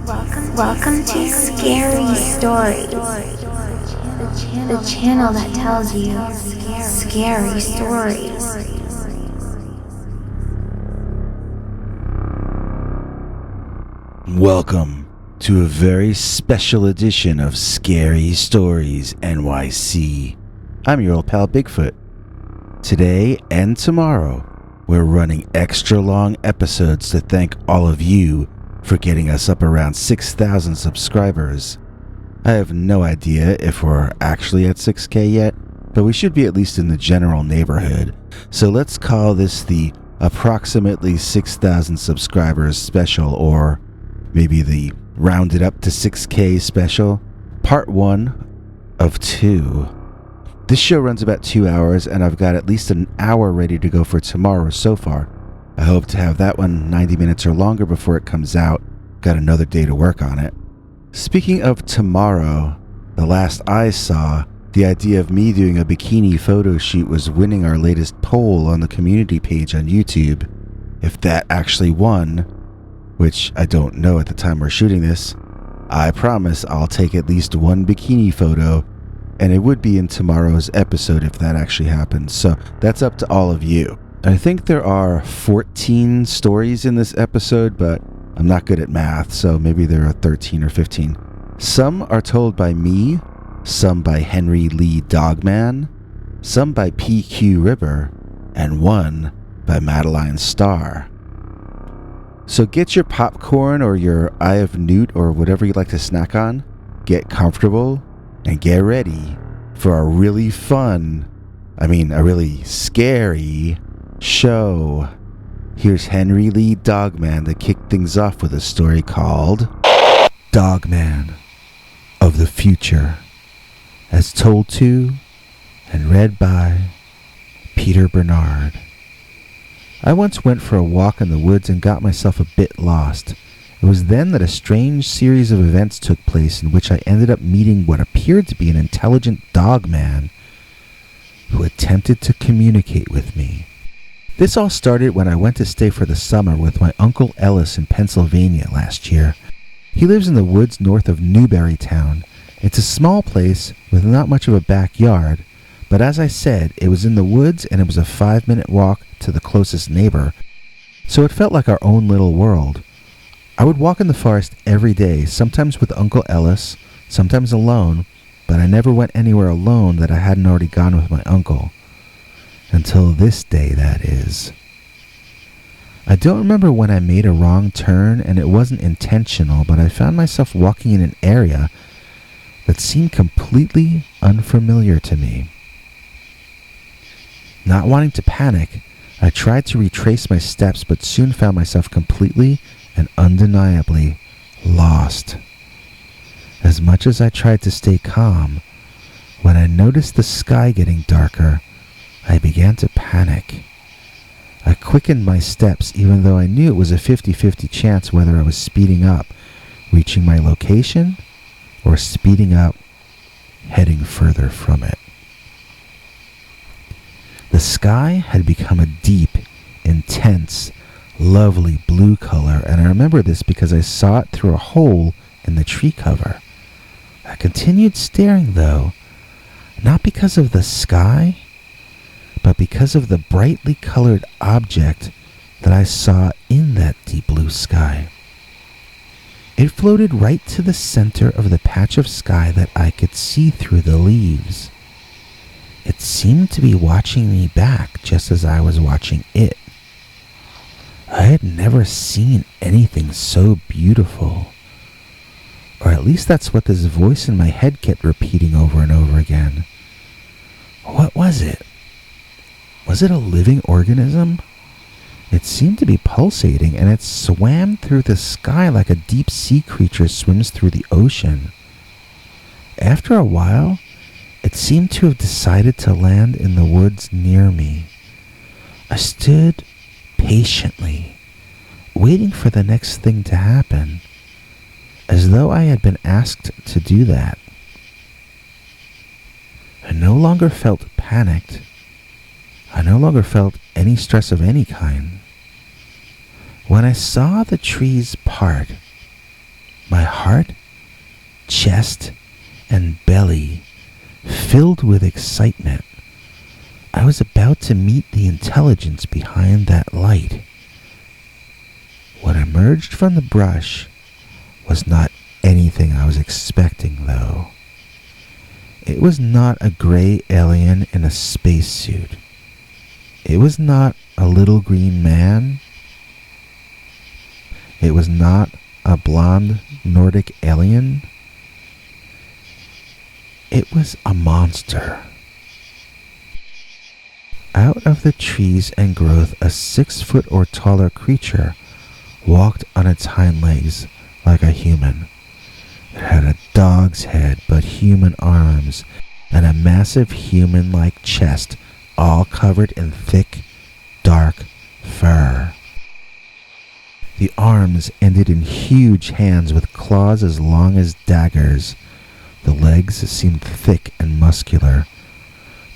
Welcome to Scary Stories, the channel that tells you scary stories. Welcome to a very special edition of Scary Stories NYC. I'm your old pal Bigfoot. Today and tomorrow, we're running extra long episodes to thank all of you for getting us up around 6,000 subscribers. I have no idea if we're actually at 6K yet, but we should be at least in the general neighborhood. So let's call this the approximately 6,000 subscribers special, or maybe the rounded up to 6K special, part 1 of 2. This show runs about 2 hours, and I've got at least an hour ready to go for tomorrow so far. I hope to have that one 90 minutes or longer before it comes out. Got another day to work on it. Speaking of tomorrow, the last I saw, the idea of me doing a bikini photo shoot was winning our latest poll on the community page on YouTube. If that actually won, which I don't know at the time we're shooting this, I promise I'll take at least one bikini photo, and it would be in tomorrow's episode if that actually happens. So that's up to all of you. I think there are 14 stories in this episode, but I'm not good at math, so maybe there are 13 or 15. Some are told by me, some by Henrey Lee Dogman, some by PQ Ribber, and one by Madeline Starr. So get your popcorn or your Eye of Newt or whatever you like to snack on, get comfortable, and get ready for a really scary show. Here's Henrey Lee Dogman to kick things off with a story called Dogman of the Future, as told to and read by Peter Bernard. I once went for a walk in the woods and got myself a bit lost. It was then that a strange series of events took place in which I ended up meeting what appeared to be an intelligent dogman who attempted to communicate with me. This all started when I went to stay for the summer with my Uncle Ellis in Pennsylvania last year. He lives in the woods north of Newberrytown. It's a small place with not much of a backyard, but as I said, it was in the woods and it was a 5-minute walk to the closest neighbor, so it felt like our own little world. I would walk in the forest every day, sometimes with Uncle Ellis, sometimes alone, but I never went anywhere alone that I hadn't already gone with my uncle. Until this day, that is. I don't remember when I made a wrong turn, and it wasn't intentional, but I found myself walking in an area that seemed completely unfamiliar to me. Not wanting to panic, I tried to retrace my steps, but soon found myself completely and undeniably lost. As much as I tried to stay calm, when I noticed the sky getting darker, I began to panic. I quickened my steps even though I knew it was a 50-50 chance whether I was speeding up, reaching my location, or speeding up, heading further from it. The sky had become a deep, intense, lovely blue color, and I remember this because I saw it through a hole in the tree cover. I continued staring though, not because of the sky, but because of the brightly colored object that I saw in that deep blue sky. It floated right to the center of the patch of sky that I could see through the leaves. It seemed to be watching me back just as I was watching it. I had never seen anything so beautiful. Or at least that's what this voice in my head kept repeating over and over again. What was it? Was it a living organism? It seemed to be pulsating, and it swam through the sky like a deep sea creature swims through the ocean. After a while, it seemed to have decided to land in the woods near me. I stood patiently, waiting for the next thing to happen, as though I had been asked to do that. I no longer felt panicked. I no longer felt any stress of any kind. When I saw the trees part, my heart, chest, and belly filled with excitement. I was about to meet the intelligence behind that light. What emerged from the brush was not anything I was expecting, though. It was not a gray alien in a spacesuit. It was not a little green man. It was not a blonde Nordic alien. It was a monster. Out of the trees and growth, a 6 foot or taller creature walked on its hind legs like a human. It had a dog's head but human arms and a massive human-like chest, all covered in thick, dark fur. The arms ended in huge hands with claws as long as daggers. The legs seemed thick and muscular.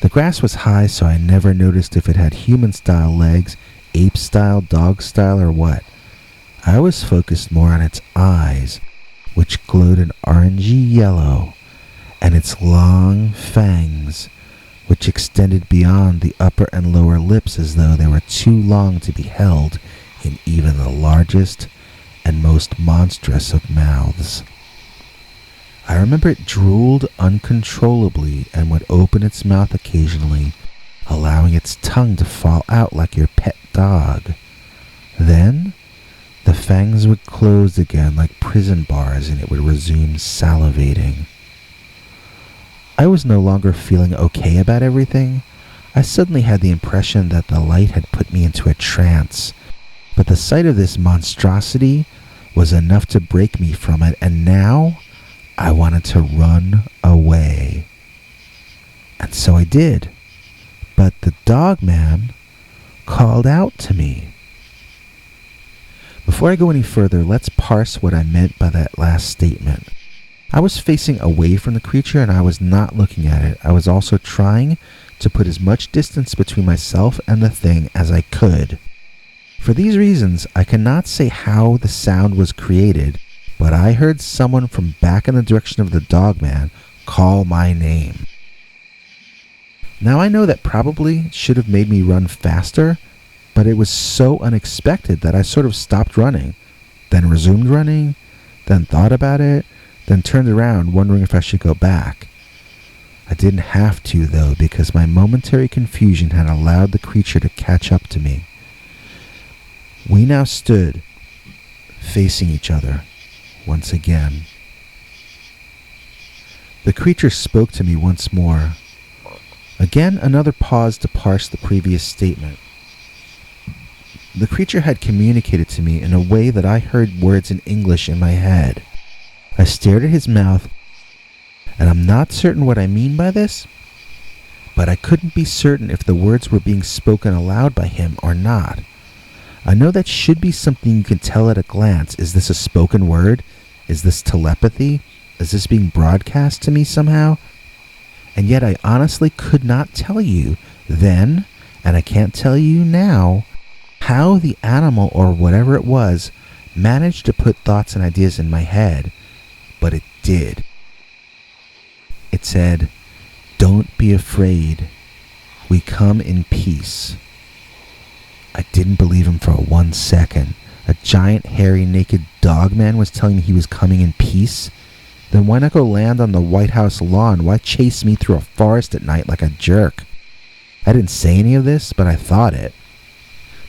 The grass was high, so I never noticed if it had human-style legs, ape-style, dog-style, or what. I was focused more on its eyes, which glowed an orangey yellow, and its long fangs, which extended beyond the upper and lower lips as though they were too long to be held in even the largest and most monstrous of mouths. I remember it drooled uncontrollably and would open its mouth occasionally, allowing its tongue to fall out like your pet dog. Then, the fangs would close again like prison bars and it would resume salivating. I was no longer feeling okay about everything. I suddenly had the impression that the light had put me into a trance, but the sight of this monstrosity was enough to break me from it, and now I wanted to run away. And so I did. But the dog man called out to me. Before I go any further, let's parse what I meant by that last statement. I was facing away from the creature and I was not looking at it. I was also trying to put as much distance between myself and the thing as I could. For these reasons, I cannot say how the sound was created, but I heard someone from back in the direction of the dog man call my name. Now I know that probably should have made me run faster, but it was so unexpected that I sort of stopped running, then resumed running, then thought about it, then turned around wondering if I should go back. I didn't have to, though, because my momentary confusion had allowed the creature to catch up to me. We now stood facing each other once again. The creature spoke to me once more. Again, another pause to parse the previous statement. The creature had communicated to me in a way that I heard words in English in my head. I stared at his mouth, and I'm not certain what I mean by this, but I couldn't be certain if the words were being spoken aloud by him or not. I know that should be something you can tell at a glance. Is this a spoken word? Is this telepathy? Is this being broadcast to me somehow? And yet I honestly could not tell you then, and I can't tell you now, how the animal or whatever it was managed to put thoughts and ideas in my head, but it did. It said, "Don't be afraid. We come in peace." I didn't believe him for 1 second. A giant, hairy, naked dog man was telling me he was coming in peace? Then why not go land on the White House lawn? Why chase me through a forest at night like a jerk? I didn't say any of this, but I thought it.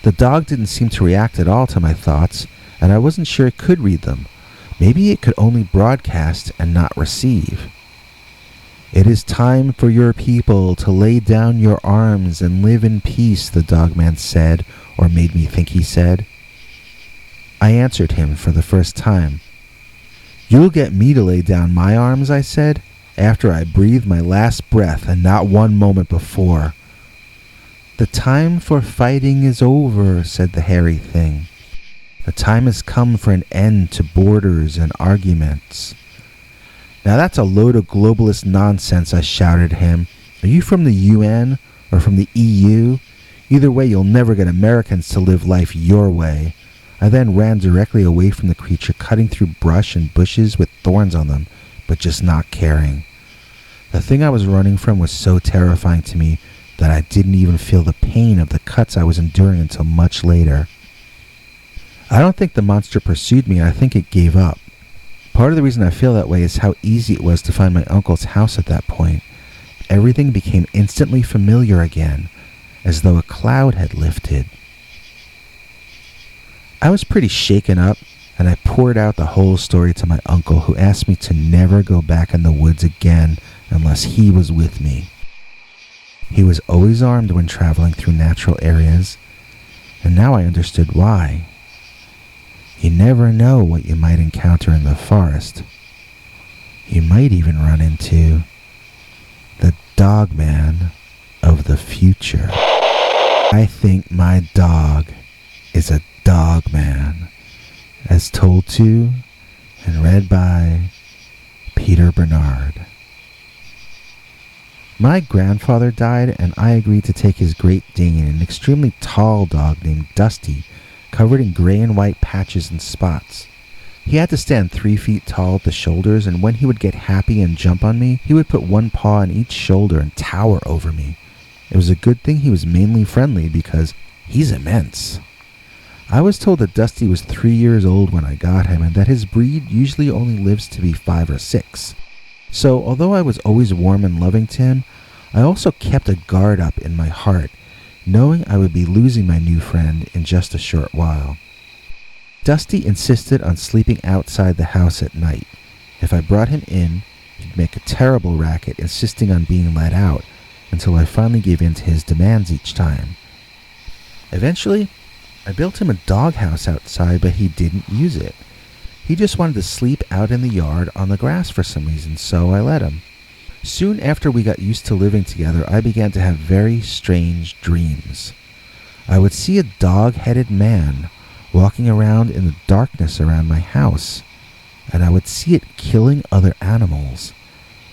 The dog didn't seem to react at all to my thoughts, and I wasn't sure it could read them. Maybe it could only broadcast and not receive. "It is time for your people to lay down your arms and live in peace," the dogman said, or made me think he said. I answered him for the first time. "You'll get me to lay down my arms," I said, "after I breathe my last breath and not one moment before." "The time for fighting is over," said the hairy thing. "The time has come for an end to borders and arguments." "Now that's a load of globalist nonsense," I shouted at him. "Are you from the UN or from the EU? Either way, you'll never get Americans to live life your way. I then ran directly away from the creature, cutting through brush and bushes with thorns on them, but just not caring. The thing I was running from was so terrifying to me that I didn't even feel the pain of the cuts I was enduring until much later. I don't think the monster pursued me, I think it gave up. Part of the reason I feel that way is how easy it was to find my uncle's house at that point. Everything became instantly familiar again, as though a cloud had lifted. I was pretty shaken up, and I poured out the whole story to my uncle, who asked me to never go back in the woods again unless he was with me. He was always armed when traveling through natural areas, and now I understood why. You never know what you might encounter in the forest. You might even run into the Dogman of the future. I think my dog is a Dogman, as told to and read by Peter Bernard. My grandfather died, and I agreed to take his Great Dane, an extremely tall dog named Dusty, covered in gray and white patches and spots. He had to stand 3 feet tall at the shoulders, and when he would get happy and jump on me, he would put one paw on each shoulder and tower over me. It was a good thing he was mainly friendly, because he's immense. I was told that Dusty was 3 years old when I got him, and that his breed usually only lives to be 5 or 6. So, although I was always warm and loving to him, I also kept a guard up in my heart, knowing I would be losing my new friend in just a short while. Dusty insisted on sleeping outside the house at night. If I brought him in, he'd make a terrible racket, insisting on being let out, until I finally gave in to his demands each time. Eventually, I built him a doghouse outside, but he didn't use it. He just wanted to sleep out in the yard on the grass for some reason, so I let him. Soon after we got used to living together, I began to have very strange dreams. I would see a dog-headed man walking around in the darkness around my house, and I would see it killing other animals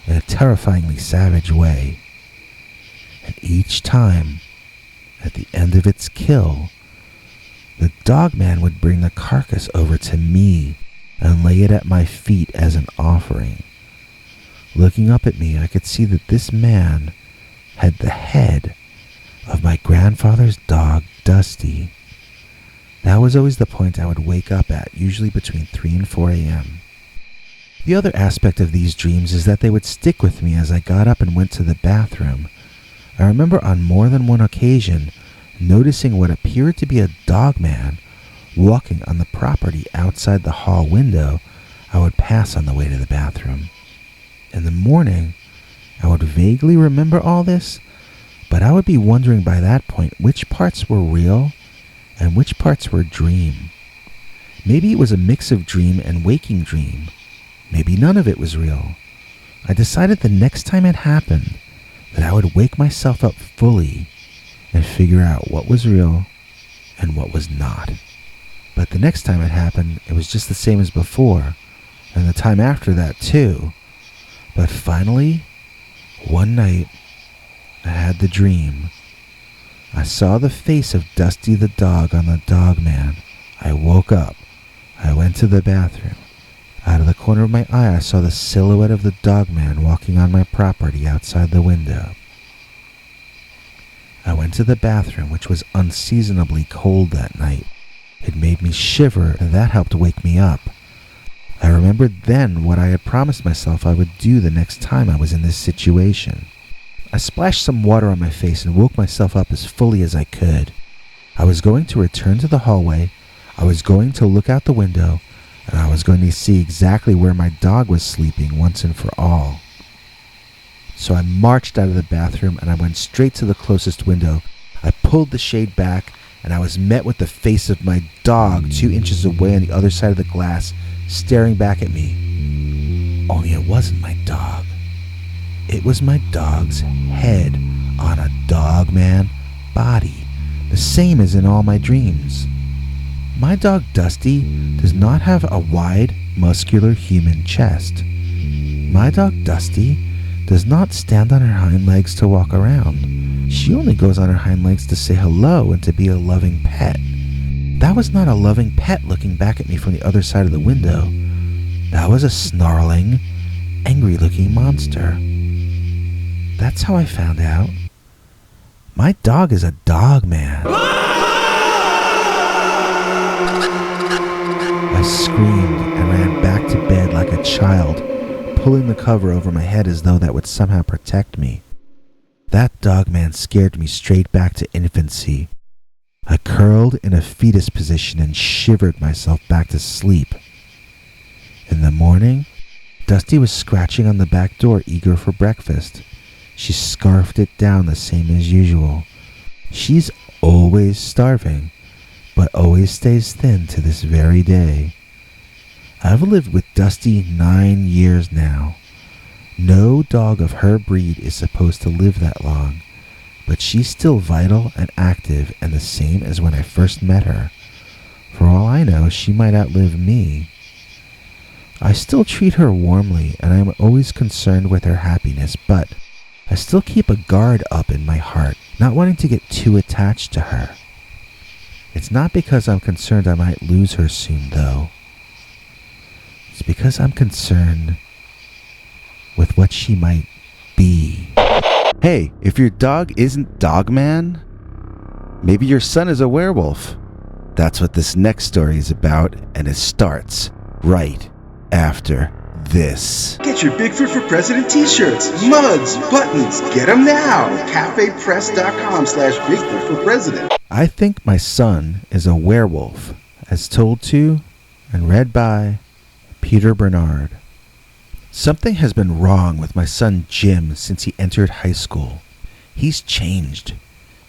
in a terrifyingly savage way. And each time, at the end of its kill, the dogman would bring the carcass over to me and lay it at my feet as an offering. Looking up at me, I could see that this man had the head of my grandfather's dog, Dusty. That was always the point I would wake up at, usually between 3 and 4 a.m. The other aspect of these dreams is that they would stick with me as I got up and went to the bathroom. I remember on more than one occasion noticing what appeared to be a dogman walking on the property outside the hall window I would pass on the way to the bathroom. In the morning, I would vaguely remember all this, but I would be wondering by that point which parts were real and which parts were dream. Maybe it was a mix of dream and waking dream. Maybe none of it was real. I decided the next time it happened that I would wake myself up fully and figure out what was real and what was not. But the next time it happened, it was just the same as before, and the time after that too. But finally, one night, I had the dream. I saw the face of Dusty the dog on the dogman. I woke up. I went to the bathroom. Out of the corner of my eye, I saw the silhouette of the dogman walking on my property outside the window. I went to the bathroom, which was unseasonably cold that night. It made me shiver, and that helped wake me up. I remembered then what I had promised myself I would do the next time I was in this situation. I splashed some water on my face and woke myself up as fully as I could. I was going to return to the hallway, I was going to look out the window, and I was going to see exactly where my dog was sleeping once and for all. So I marched out of the bathroom and I went straight to the closest window. I pulled the shade back, and I was met with the face of my dog 2 inches away on the other side of the glass, staring back at me. Only it wasn't my dog. It was my dog's head on a dogman body, the same as in all my dreams. My dog Dusty does not have a wide, muscular human chest. My dog Dusty does not stand on her hind legs to walk around. She only goes on her hind legs to say hello and to be a loving pet. That was not a loving pet looking back at me from the other side of the window. That was a snarling, angry-looking monster. That's how I found out. My dog is a dog man. I screamed and ran back to bed like a child, pulling the cover over my head as though that would somehow protect me. That dog man scared me straight back to infancy. I curled in a fetus position and shivered myself back to sleep. In the morning, Dusty was scratching on the back door, eager for breakfast. She scarfed it down the same as usual. She's always starving, but always stays thin to this very day. I've lived with Dusty 9 years now. No dog of her breed is supposed to live that long, but she's still vital and active and the same as when I first met her. For all I know, she might outlive me. I still treat her warmly, and I am always concerned with her happiness, but I still keep a guard up in my heart, not wanting to get too attached to her. It's not because I'm concerned I might lose her soon, though. It's because I'm concerned with what she might be. Hey, if your dog isn't Dogman, maybe your son is a werewolf. That's what this next story is about, and it starts right after this. Get your Bigfoot for President t-shirts, mugs, buttons. Get them now. cafepress.com/Bigfoot for President. I think my son is a werewolf, as told to and read by Peter Bernard. Something has been wrong with my son Jim since he entered high school. He's changed.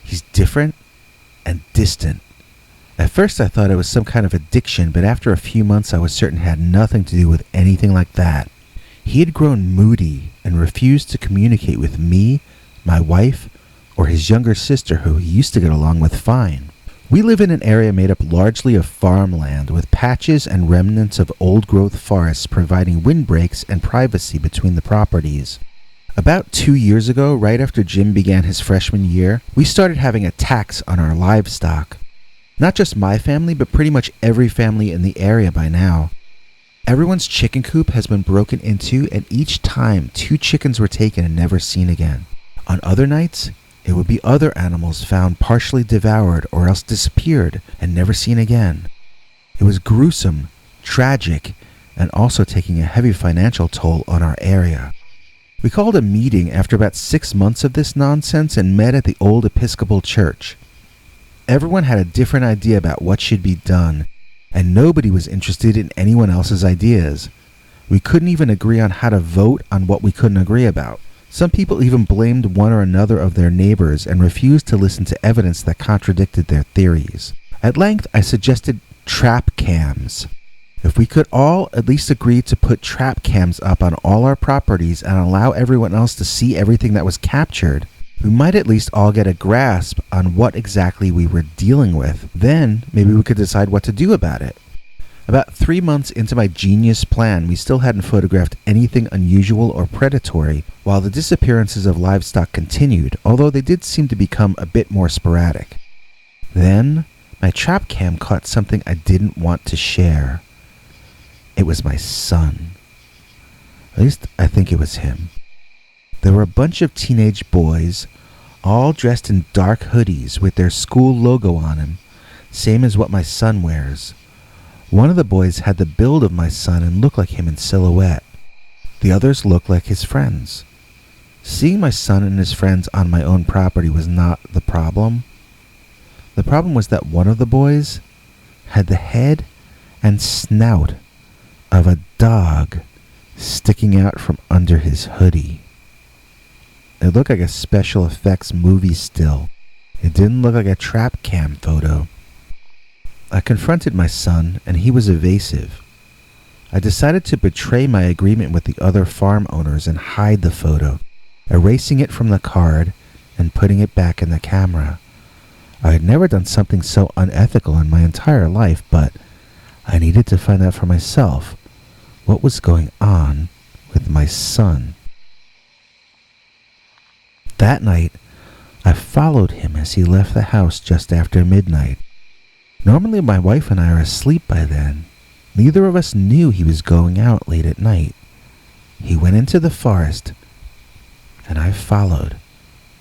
He's different and distant. At first I thought it was some kind of addiction, but after a few months I was certain it had nothing to do with anything like that. He had grown moody and refused to communicate with me, my wife, or his younger sister who he used to get along with fine. We live in an area made up largely of farmland with patches and remnants of old-growth forests providing windbreaks and privacy between the properties. About 2 years ago, right after Jim began his freshman year, we started having attacks on our livestock. Not just my family, but pretty much every family in the area by now. Everyone's chicken coop has been broken into, and each time 2 chickens were taken and never seen again. On other nights, it would be other animals found partially devoured or else disappeared and never seen again. It was gruesome, tragic, and also taking a heavy financial toll on our area. We called a meeting after about 6 months of this nonsense and met at the old Episcopal church. Everyone had a different idea about what should be done, and nobody was interested in anyone else's ideas. We couldn't even agree on how to vote on what we couldn't agree about. Some people even blamed one or another of their neighbors and refused to listen to evidence that contradicted their theories. At length, I suggested trap cams. If we could all at least agree to put trap cams up on all our properties and allow everyone else to see everything that was captured, we might at least all get a grasp on what exactly we were dealing with. Then, maybe we could decide what to do about it. About 3 months into my genius plan, we still hadn't photographed anything unusual or predatory, while the disappearances of livestock continued, although they did seem to become a bit more sporadic. Then, my trap cam caught something I didn't want to share. It was my son. At least, I think it was him. There were a bunch of teenage boys, all dressed in dark hoodies with their school logo on them, same as what my son wears. One of the boys had the build of my son and looked like him in silhouette. The others looked like his friends. Seeing my son and his friends on my own property was not the problem. The problem was that one of the boys had the head and snout of a dog sticking out from under his hoodie. It looked like a special effects movie still. It didn't look like a trap cam photo. I confronted my son, and he was evasive. I decided to betray my agreement with the other farm owners and hide the photo, erasing it from the card and putting it back in the camera. I had never done something so unethical in my entire life, but I needed to find out for myself what was going on with my son. That night, I followed him as he left the house just after midnight. Normally my wife and I are asleep by then. Neither of us knew he was going out late at night. He went into the forest, and I followed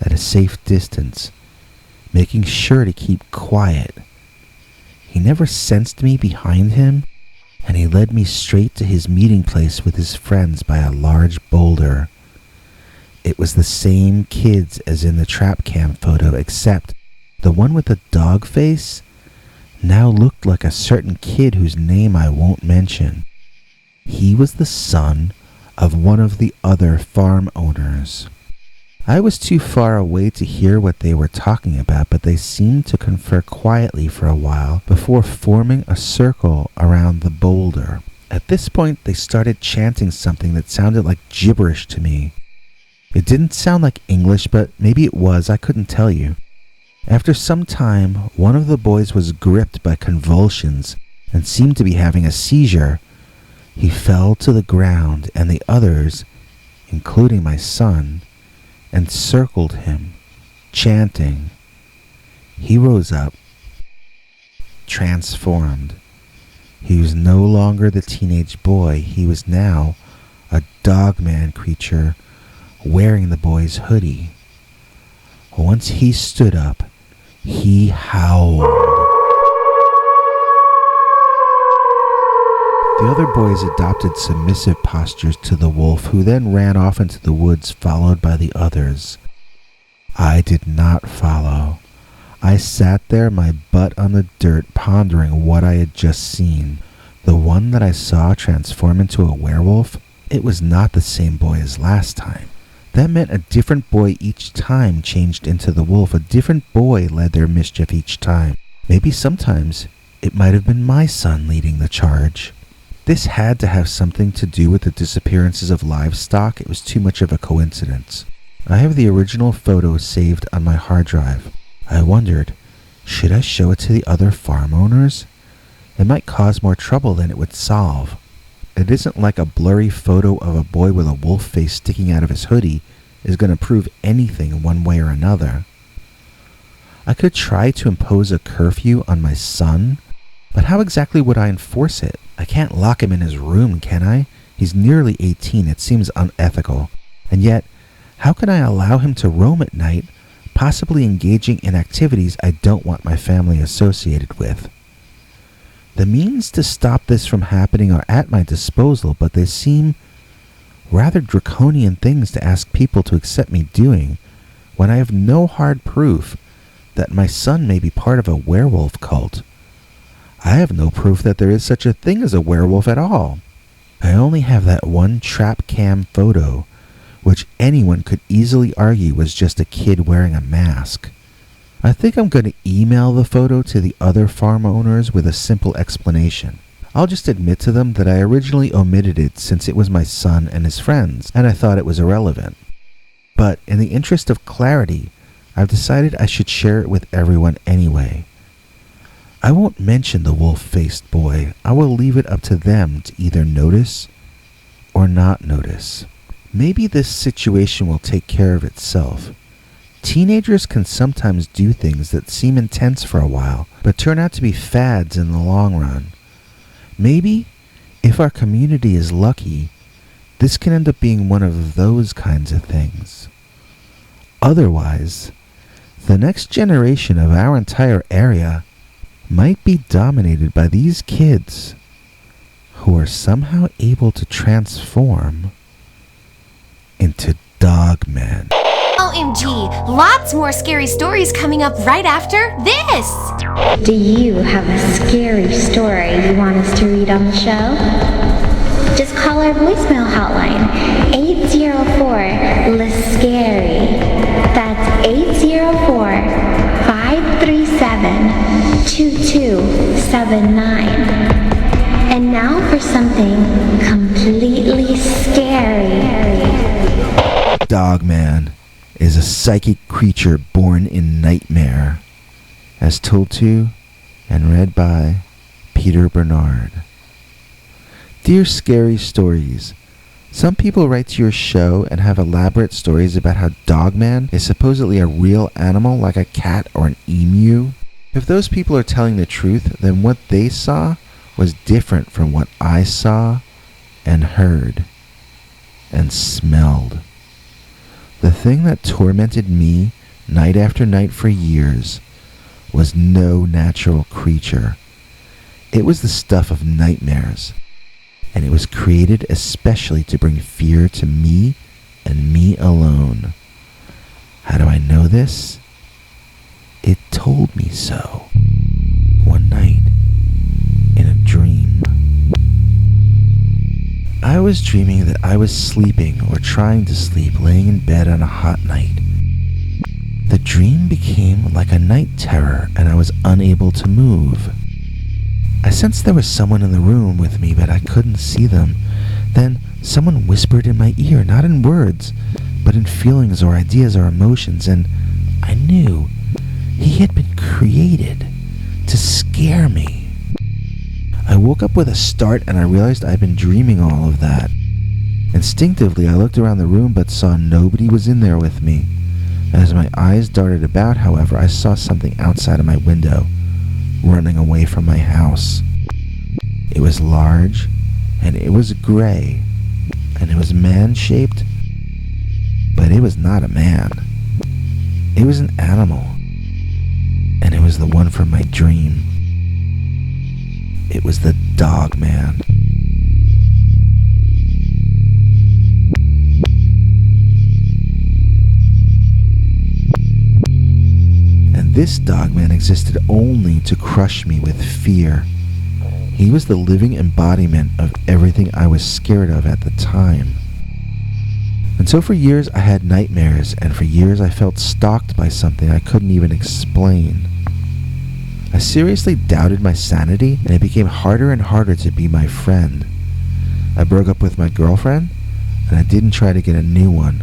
at a safe distance, making sure to keep quiet. He never sensed me behind him, and he led me straight to his meeting place with his friends by a large boulder. It was the same kids as in the trap cam photo, except the one with the dog face now looked like a certain kid whose name I won't mention. He was the son of one of the other farm owners. I was too far away to hear what they were talking about, but they seemed to confer quietly for a while before forming a circle around the boulder. At this point, they started chanting something that sounded like gibberish to me. It didn't sound like English, but maybe it was, I couldn't tell you. After some time, one of the boys was gripped by convulsions and seemed to be having a seizure. He fell to the ground, and the others, including my son, encircled him, chanting. He rose up, transformed. He was no longer the teenage boy. He was now a dogman creature wearing the boy's hoodie. Once he stood up, he howled. The other boys adopted submissive postures to the wolf, who then ran off into the woods, followed by the others. I did not follow. I sat there, my butt on the dirt, pondering what I had just seen. The one that I saw transform into a werewolf, it was not the same boy as last time. That meant a different boy each time changed into the wolf. A different boy led their mischief each time. Maybe sometimes it might have been my son leading the charge. This had to have something to do with the disappearances of livestock. It was too much of a coincidence. I have the original photo saved on my hard drive. I wondered, should I show it to the other farm owners? It might cause more trouble than it would solve. It isn't like a blurry photo of a boy with a wolf face sticking out of his hoodie is going to prove anything one way or another. I could try to impose a curfew on my son, but how exactly would I enforce it? I can't lock him in his room, can I? He's nearly 18. It seems unethical. And yet, how can I allow him to roam at night, possibly engaging in activities I don't want my family associated with? The means to stop this from happening are at my disposal, but they seem rather draconian things to ask people to accept me doing when I have no hard proof that my son may be part of a werewolf cult. I have no proof that there is such a thing as a werewolf at all. I only have that one trap cam photo, which anyone could easily argue was just a kid wearing a mask. I think I'm going to email the photo to the other farm owners with a simple explanation. I'll just admit to them that I originally omitted it since it was my son and his friends, and I thought it was irrelevant. But in the interest of clarity, I've decided I should share it with everyone anyway. I won't mention the wolf-faced boy. I will leave it up to them to either notice or not notice. Maybe this situation will take care of itself. Teenagers can sometimes do things that seem intense for a while, but turn out to be fads in the long run. Maybe, if our community is lucky, this can end up being one of those kinds of things. Otherwise, the next generation of our entire area might be dominated by these kids who are somehow able to transform into dogmen. OMG, lots more scary stories coming up right after this! Do you have a scary story you want us to read on the show? Just call our voicemail hotline, 804-LIST-SCARY. That's 804-537-2279. And now for something completely scary. Dogman is a psychic creature born in nightmare, as told to and read by Peter Bernard. Dear Scary Stories, some people write to your show and have elaborate stories about how Dogman is supposedly a real animal like a cat or an emu. If those people are telling the truth, then what they saw was different from what I saw and heard and smelled. The thing that tormented me night after night for years was no natural creature. It was the stuff of nightmares, and it was created especially to bring fear to me and me alone. How do I know this? It told me so one night in a dream. I was dreaming that I was sleeping or trying to sleep, laying in bed on a hot night. The dream became like a night terror and I was unable to move. I sensed there was someone in the room with me, but I couldn't see them. Then someone whispered in my ear, not in words, but in feelings or ideas or emotions, and I knew he had been created to scare me. I woke up with a start and I realized I'd been dreaming all of that. Instinctively, I looked around the room but saw nobody was in there with me. As my eyes darted about, however, I saw something outside of my window, running away from my house. It was large, and it was gray, and it was man-shaped, but it was not a man. It was an animal, and it was the one from my dream. It was the Dogman. And this Dogman existed only to crush me with fear. He was the living embodiment of everything I was scared of at the time. And so for years I had nightmares, and for years I felt stalked by something I couldn't even explain. I seriously doubted my sanity, and it became harder and harder to be my friend. I broke up with my girlfriend, and I didn't try to get a new one.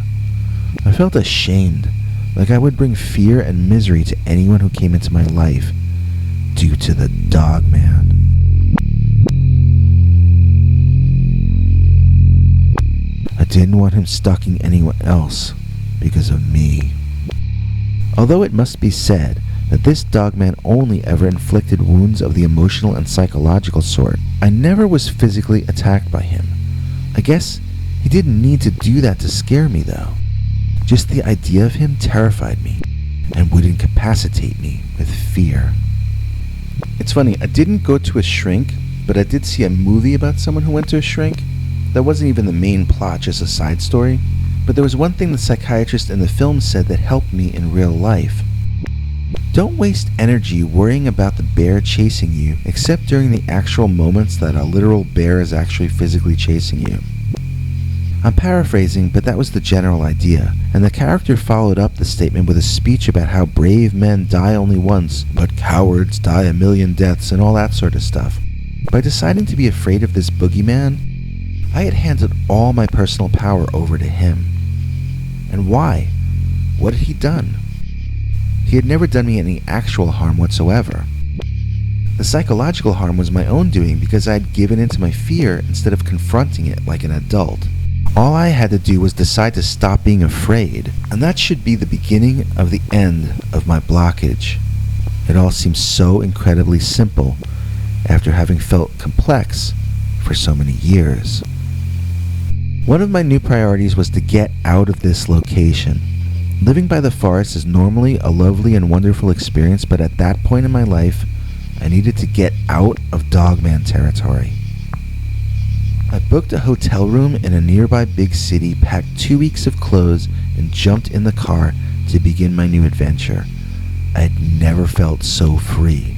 I felt ashamed, like I would bring fear and misery to anyone who came into my life, due to the Dogman. I didn't want him stalking anyone else because of me. Although it must be said that this Dogman only ever inflicted wounds of the emotional and psychological sort, I never was physically attacked by him. I guess he didn't need to do that to scare me, though. Just the idea of him terrified me and would incapacitate me with fear. It's funny, I didn't go to a shrink, but I did see a movie about someone who went to a shrink. That wasn't even the main plot, just a side story. But there was one thing the psychiatrist in the film said that helped me in real life. Don't waste energy worrying about the bear chasing you, except during the actual moments that a literal bear is actually physically chasing you. I'm paraphrasing, but that was the general idea, and the character followed up the statement with a speech about how brave men die only once, but cowards die a million deaths and all that sort of stuff. By deciding to be afraid of this boogeyman, I had handed all my personal power over to him. And why? What had he done? He had never done me any actual harm whatsoever. The psychological harm was my own doing because I had given in to my fear instead of confronting it like an adult. All I had to do was decide to stop being afraid, and that should be the beginning of the end of my blockage. It all seems so incredibly simple after having felt complex for so many years. One of my new priorities was to get out of this location. Living by the forest is normally a lovely and wonderful experience, but at that point in my life, I needed to get out of Dogman territory. I booked a hotel room in a nearby big city, packed 2 weeks of clothes, and jumped in the car to begin my new adventure. I had never felt so free.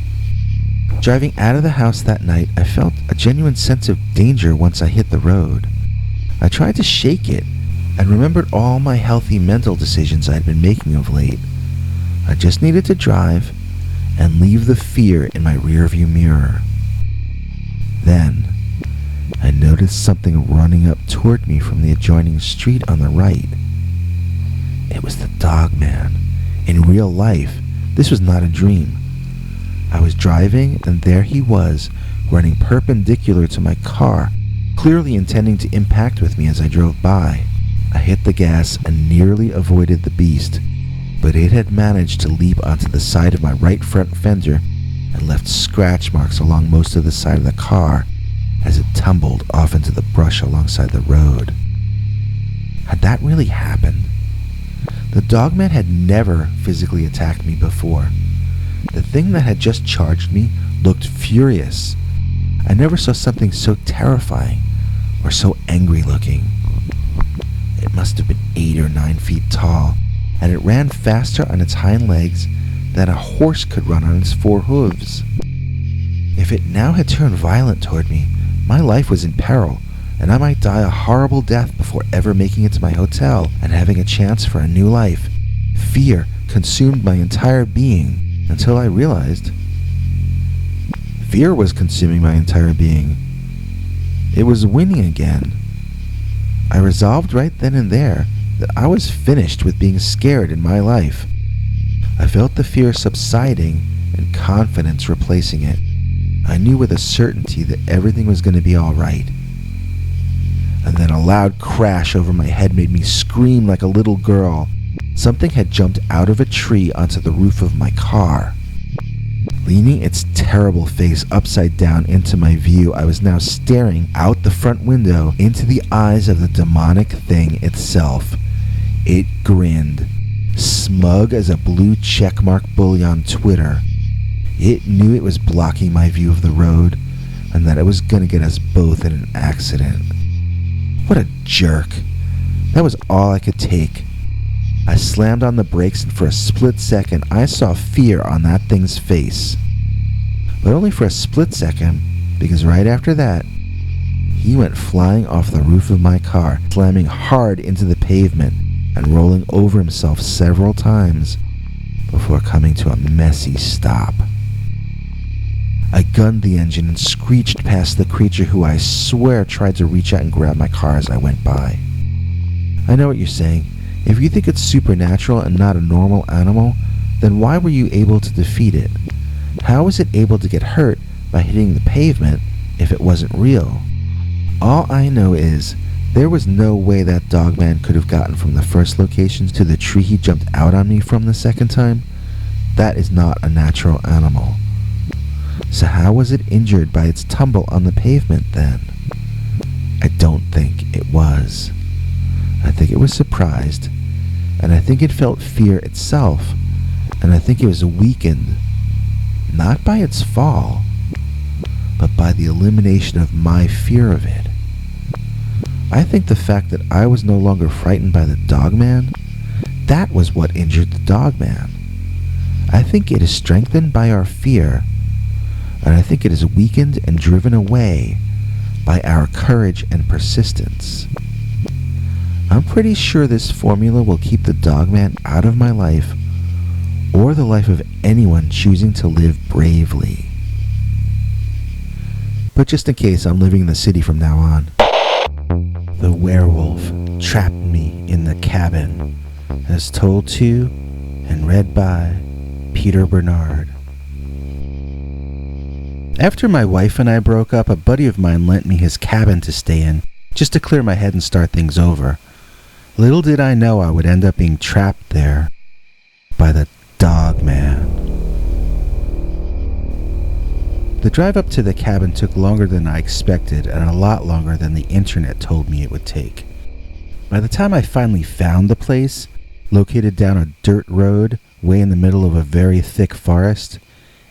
Driving out of the house that night, I felt a genuine sense of danger once I hit the road. I tried to shake it and remembered all my healthy mental decisions I had been making of late. I just needed to drive and leave the fear in my rearview mirror. Then, I noticed something running up toward me from the adjoining street on the right. It was the Dogman. In real life, this was not a dream. I was driving, and there he was, running perpendicular to my car, clearly intending to impact with me as I drove by. I hit the gas and nearly avoided the beast, but it had managed to leap onto the side of my right front fender and left scratch marks along most of the side of the car as it tumbled off into the brush alongside the road. Had that really happened? The dogman had never physically attacked me before. The thing that had just charged me looked furious. I never saw something so terrifying or so angry looking. It must have been 8 or 9 feet tall, and it ran faster on its hind legs than a horse could run on its 4 hooves. If it now had turned violent toward me, my life was in peril, and I might die a horrible death before ever making it to my hotel and having a chance for a new life. Fear consumed my entire being until I realized fear was consuming my entire being. It was winning again. I resolved right then and there that I was finished with being scared in my life. I felt the fear subsiding and confidence replacing it. I knew with a certainty that everything was going to be all right. And then a loud crash over my head made me scream like a little girl. Something had jumped out of a tree onto the roof of my car. Leaning its terrible face upside down into my view, I was now staring out the front window into the eyes of the demonic thing itself. It grinned, smug as a blue checkmark bully on Twitter. It knew it was blocking my view of the road, and that it was going to get us both in an accident. What a jerk. That was all I could take. I slammed on the brakes, and for a split second, I saw fear on that thing's face. But only for a split second, because right after that, he went flying off the roof of my car, slamming hard into the pavement and rolling over himself several times before coming to a messy stop. I gunned the engine and screeched past the creature who I swear tried to reach out and grab my car as I went by. I know what you're saying. If you think it's supernatural and not a normal animal, then why were you able to defeat it? How was it able to get hurt by hitting the pavement if it wasn't real? All I know is there was no way that dogman could have gotten from the first location to the tree he jumped out on me from the second time. That is not a natural animal. So how was it injured by its tumble on the pavement then? I don't think it was. I think it was surprised, and I think it felt fear itself, and I think it was weakened, not by its fall, but by the elimination of my fear of it. I think the fact that I was no longer frightened by the dogman, that was what injured the dogman. I think it is strengthened by our fear, and I think it is weakened and driven away by our courage and persistence. I'm pretty sure this formula will keep the dogman out of my life, or the life of anyone choosing to live bravely. But just in case, I'm living in the city from now on. The werewolf trapped me in the cabin, as told to and read by Peter Bernard. After my wife and I broke up, a buddy of mine lent me his cabin to stay in, just to clear my head and start things over. Little did I know I would end up being trapped there by the dogman. The drive up to the cabin took longer than I expected, and a lot longer than the internet told me it would take. By the time I finally found the place, located down a dirt road way in the middle of a very thick forest,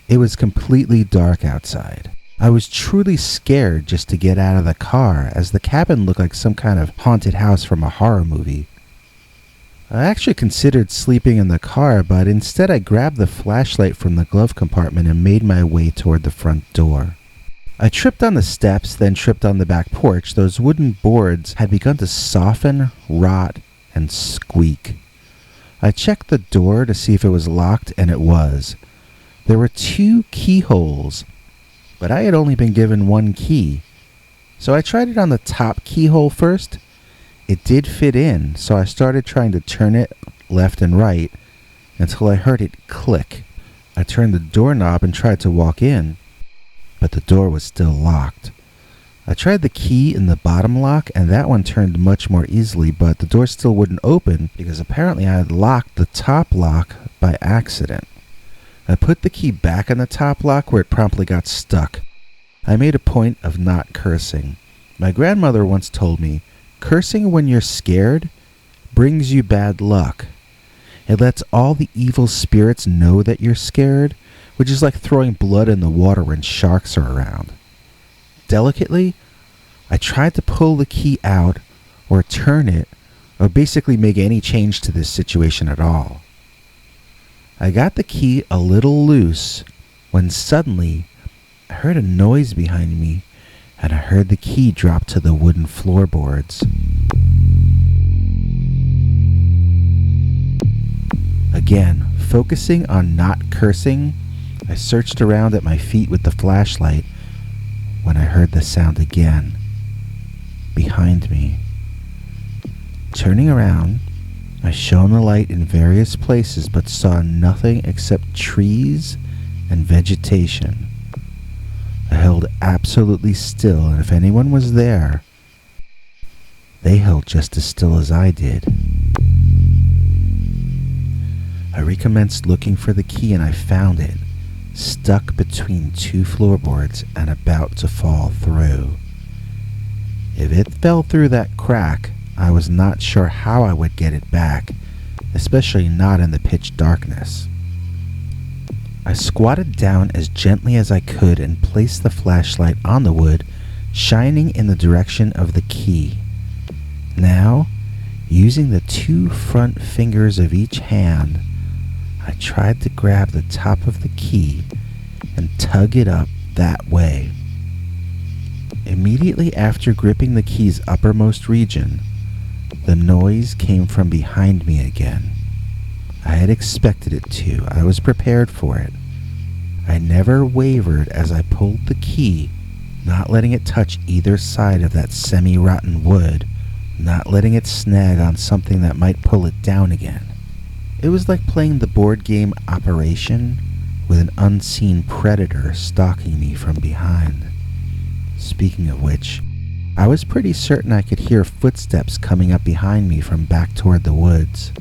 it was completely dark outside. I was truly scared just to get out of the car, as the cabin looked like some kind of haunted house from a horror movie. I actually considered sleeping in the car, but instead I grabbed the flashlight from the glove compartment and made my way toward the front door. I tripped on the steps, then tripped on the back porch. Those wooden boards had begun to soften, rot, and squeak. I checked the door to see if it was locked, and it was. There were 2 keyholes, but I had only been given 1 key. So I tried it on the top keyhole first. It did fit in, so I started trying to turn it left and right until I heard it click. I turned the doorknob and tried to walk in, but the door was still locked. I tried the key in the bottom lock, and that one turned much more easily, but the door still wouldn't open because apparently I had locked the top lock by accident. I put the key back in the top lock where it promptly got stuck. I made a point of not cursing. My grandmother once told me, cursing when you're scared brings you bad luck. It lets all the evil spirits know that you're scared, which is like throwing blood in the water when sharks are around. Delicately, I tried to pull the key out or turn it or basically make any change to this situation at all. I got the key a little loose when suddenly I heard a noise behind me and I heard the key drop to the wooden floorboards. Again, focusing on not cursing, I searched around at my feet with the flashlight when I heard the sound again, behind me. Turning around, I shone the light in various places but saw nothing except trees and vegetation. I held absolutely still, and if anyone was there, they held just as still as I did. I recommenced looking for the key and I found it, stuck between two floorboards and about to fall through. If it fell through that crack, I was not sure how I would get it back, especially not in the pitch darkness. I squatted down as gently as I could and placed the flashlight on the wood, shining in the direction of the key. Now, using the two front fingers of each hand, I tried to grab the top of the key and tug it up that way. Immediately after gripping the key's uppermost region, the noise came from behind me again. I had expected it to. I was prepared for it. I never wavered as I pulled the key, not letting it touch either side of that semi-rotten wood, not letting it snag on something that might pull it down again. It was like playing the board game Operation with an unseen predator stalking me from behind. Speaking of which, I was pretty certain I could hear footsteps coming up behind me from back toward the woods.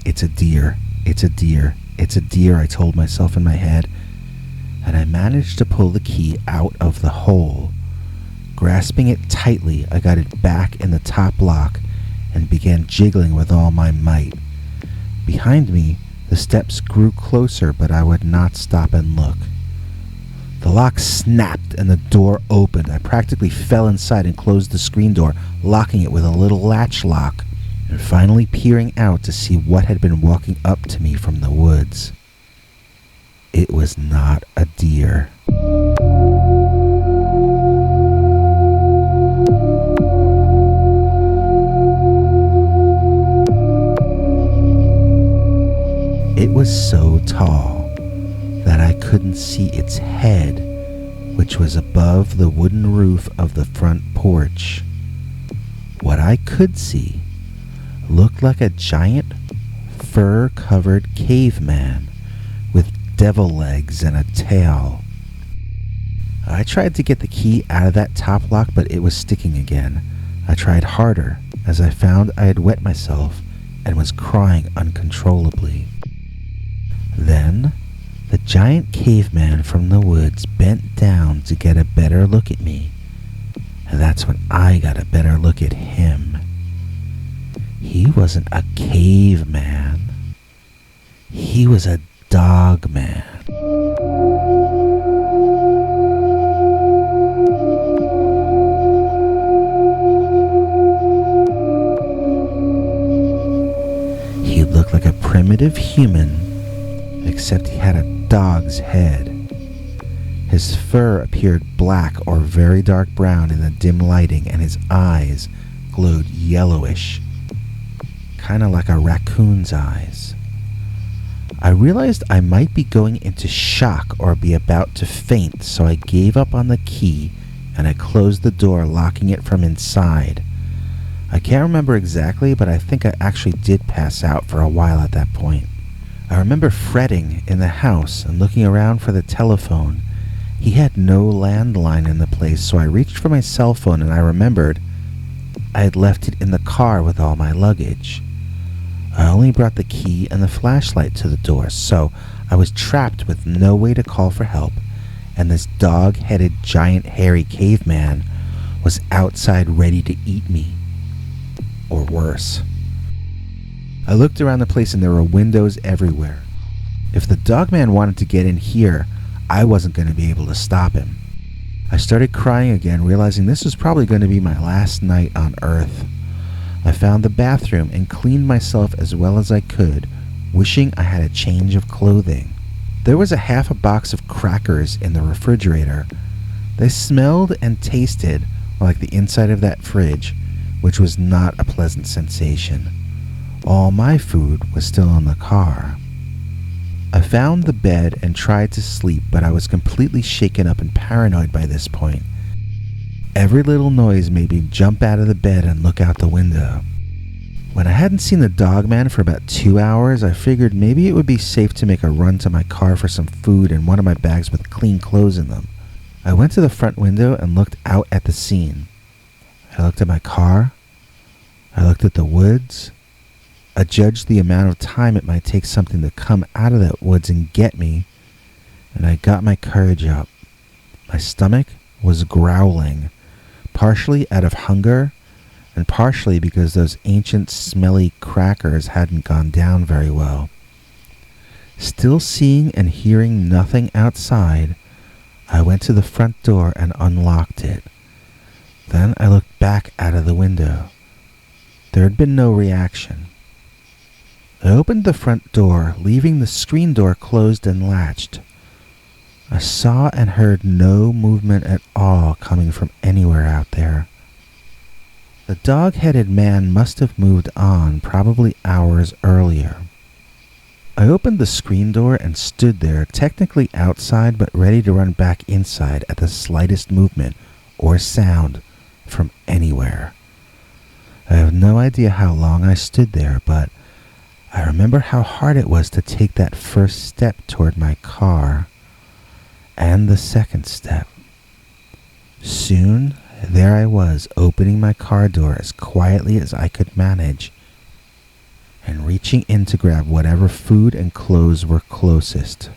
It's a deer, it's a deer, it's a deer, I told myself in my head, and I managed to pull the key out of the hole. Grasping it tightly, I got it back in the top lock and began jiggling with all my might. Behind me, the steps grew closer, but I would not stop and look. The lock snapped and the door opened. I practically fell inside and closed the screen door, locking it with a little latch lock, and finally peering out to see what had been walking up to me from the woods. It was not a deer. It was so tall that I couldn't see its head, which was above the wooden roof of the front porch. What I could see looked like a giant, fur-covered caveman with devil legs and a tail. I tried to get the key out of that top lock, but it was sticking again. I tried harder, as I found I had wet myself and was crying uncontrollably. Then, the giant caveman from the woods bent down to get a better look at me, and that's when I got a better look at him. He wasn't a caveman. He was a dog man. He looked like a primitive human, except he had a dog's head. His fur appeared black or very dark brown in the dim lighting, and his eyes glowed yellowish, kind of like a raccoon's eyes. I realized I might be going into shock or be about to faint, so I gave up on the key and I closed the door, locking it from inside. I can't remember exactly, but I think I actually did pass out for a while at that point. I remember fretting in the house and looking around for the telephone, He had no landline in the place, so I reached for my cell phone and I remembered I had left it in the car with all my luggage. I only brought the key and the flashlight to the door, so I was trapped with no way to call for help, and this dog-headed giant hairy caveman was outside ready to eat me. Or worse. I looked around the place and there were windows everywhere. If the dogman wanted to get in here, I wasn't going to be able to stop him. I started crying again, realizing this was probably going to be my last night on Earth. I found the bathroom and cleaned myself as well as I could, wishing I had a change of clothing. There was a half a box of crackers in the refrigerator. They smelled and tasted like the inside of that fridge, which was not a pleasant sensation. All my food was still in the car. I found the bed and tried to sleep, but I was completely shaken up and paranoid by this point. Every little noise made me jump out of the bed and look out the window. When I hadn't seen the dogman for about 2 hours, I figured maybe it would be safe to make a run to my car for some food and one of my bags with clean clothes in them. I went to the front window and looked out at the scene. I looked at my car. I looked at the woods. I judged the amount of time it might take something to come out of that woods and get me, and I got my courage up. My stomach was growling, partially out of hunger, and partially because those ancient smelly crackers hadn't gone down very well. Still seeing and hearing nothing outside, I went to the front door and unlocked it. Then I looked back out of the window. There had been no reaction. I opened the front door, leaving the screen door closed and latched. I saw and heard no movement at all coming from anywhere out there. The dog-headed man must have moved on, probably hours earlier. I opened the screen door and stood there, technically outside but ready to run back inside at the slightest movement or sound from anywhere. I have no idea how long I stood there, but I remember how hard it was to take that first step toward my car, and the second step. Soon, there I was, opening my car door as quietly as I could manage, and reaching in to grab whatever food and clothes were closest.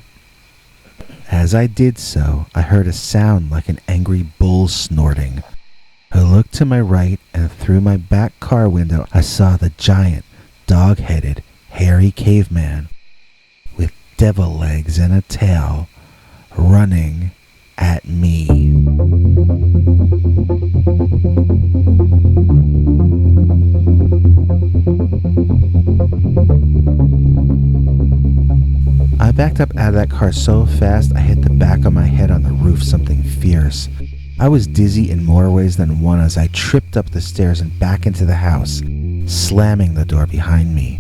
As I did so, I heard a sound like an angry bull snorting. I looked to my right, and through my back car window, I saw the giant, dog-headed, hairy caveman with devil legs and a tail running at me. I backed up out of that car so fast I hit the back of my head on the roof something fierce. I was dizzy in more ways than one as I tripped up the stairs and back into the house, slamming the door behind me.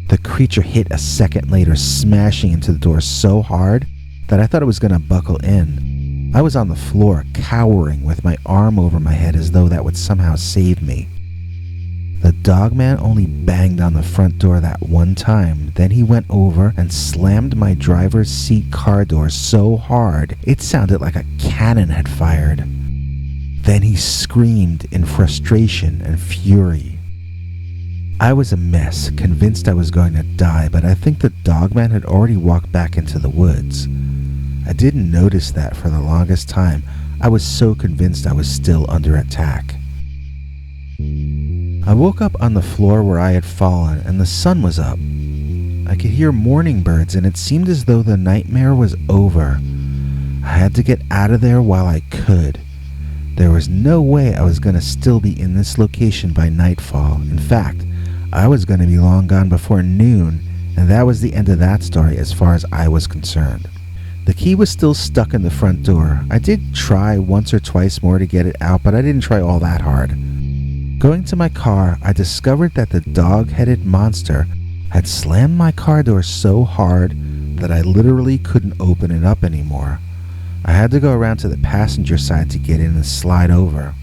The creature hit a second later, smashing into the door so hard that I thought it was going to buckle in. I was on the floor, cowering with my arm over my head as though that would somehow save me. The dogman only banged on the front door that one time, then he went over and slammed my driver's seat car door so hard it sounded like a cannon had fired. Then he screamed in frustration and fury. I was a mess, convinced I was going to die, but I think the dogman had already walked back into the woods. I didn't notice that for the longest time. I was so convinced I was still under attack. I woke up on the floor where I had fallen, and the sun was up. I could hear morning birds, and it seemed as though the nightmare was over. I had to get out of there while I could. There was no way I was going to still be in this location by nightfall. In fact, I was going to be long gone before noon, and that was the end of that story as far as I was concerned. The key was still stuck in the front door. I did try once or twice more to get it out, but I didn't try all that hard. Going to my car, I discovered that the dog-headed monster had slammed my car door so hard that I literally couldn't open it up anymore. I had to go around to the passenger side to get in and slide over.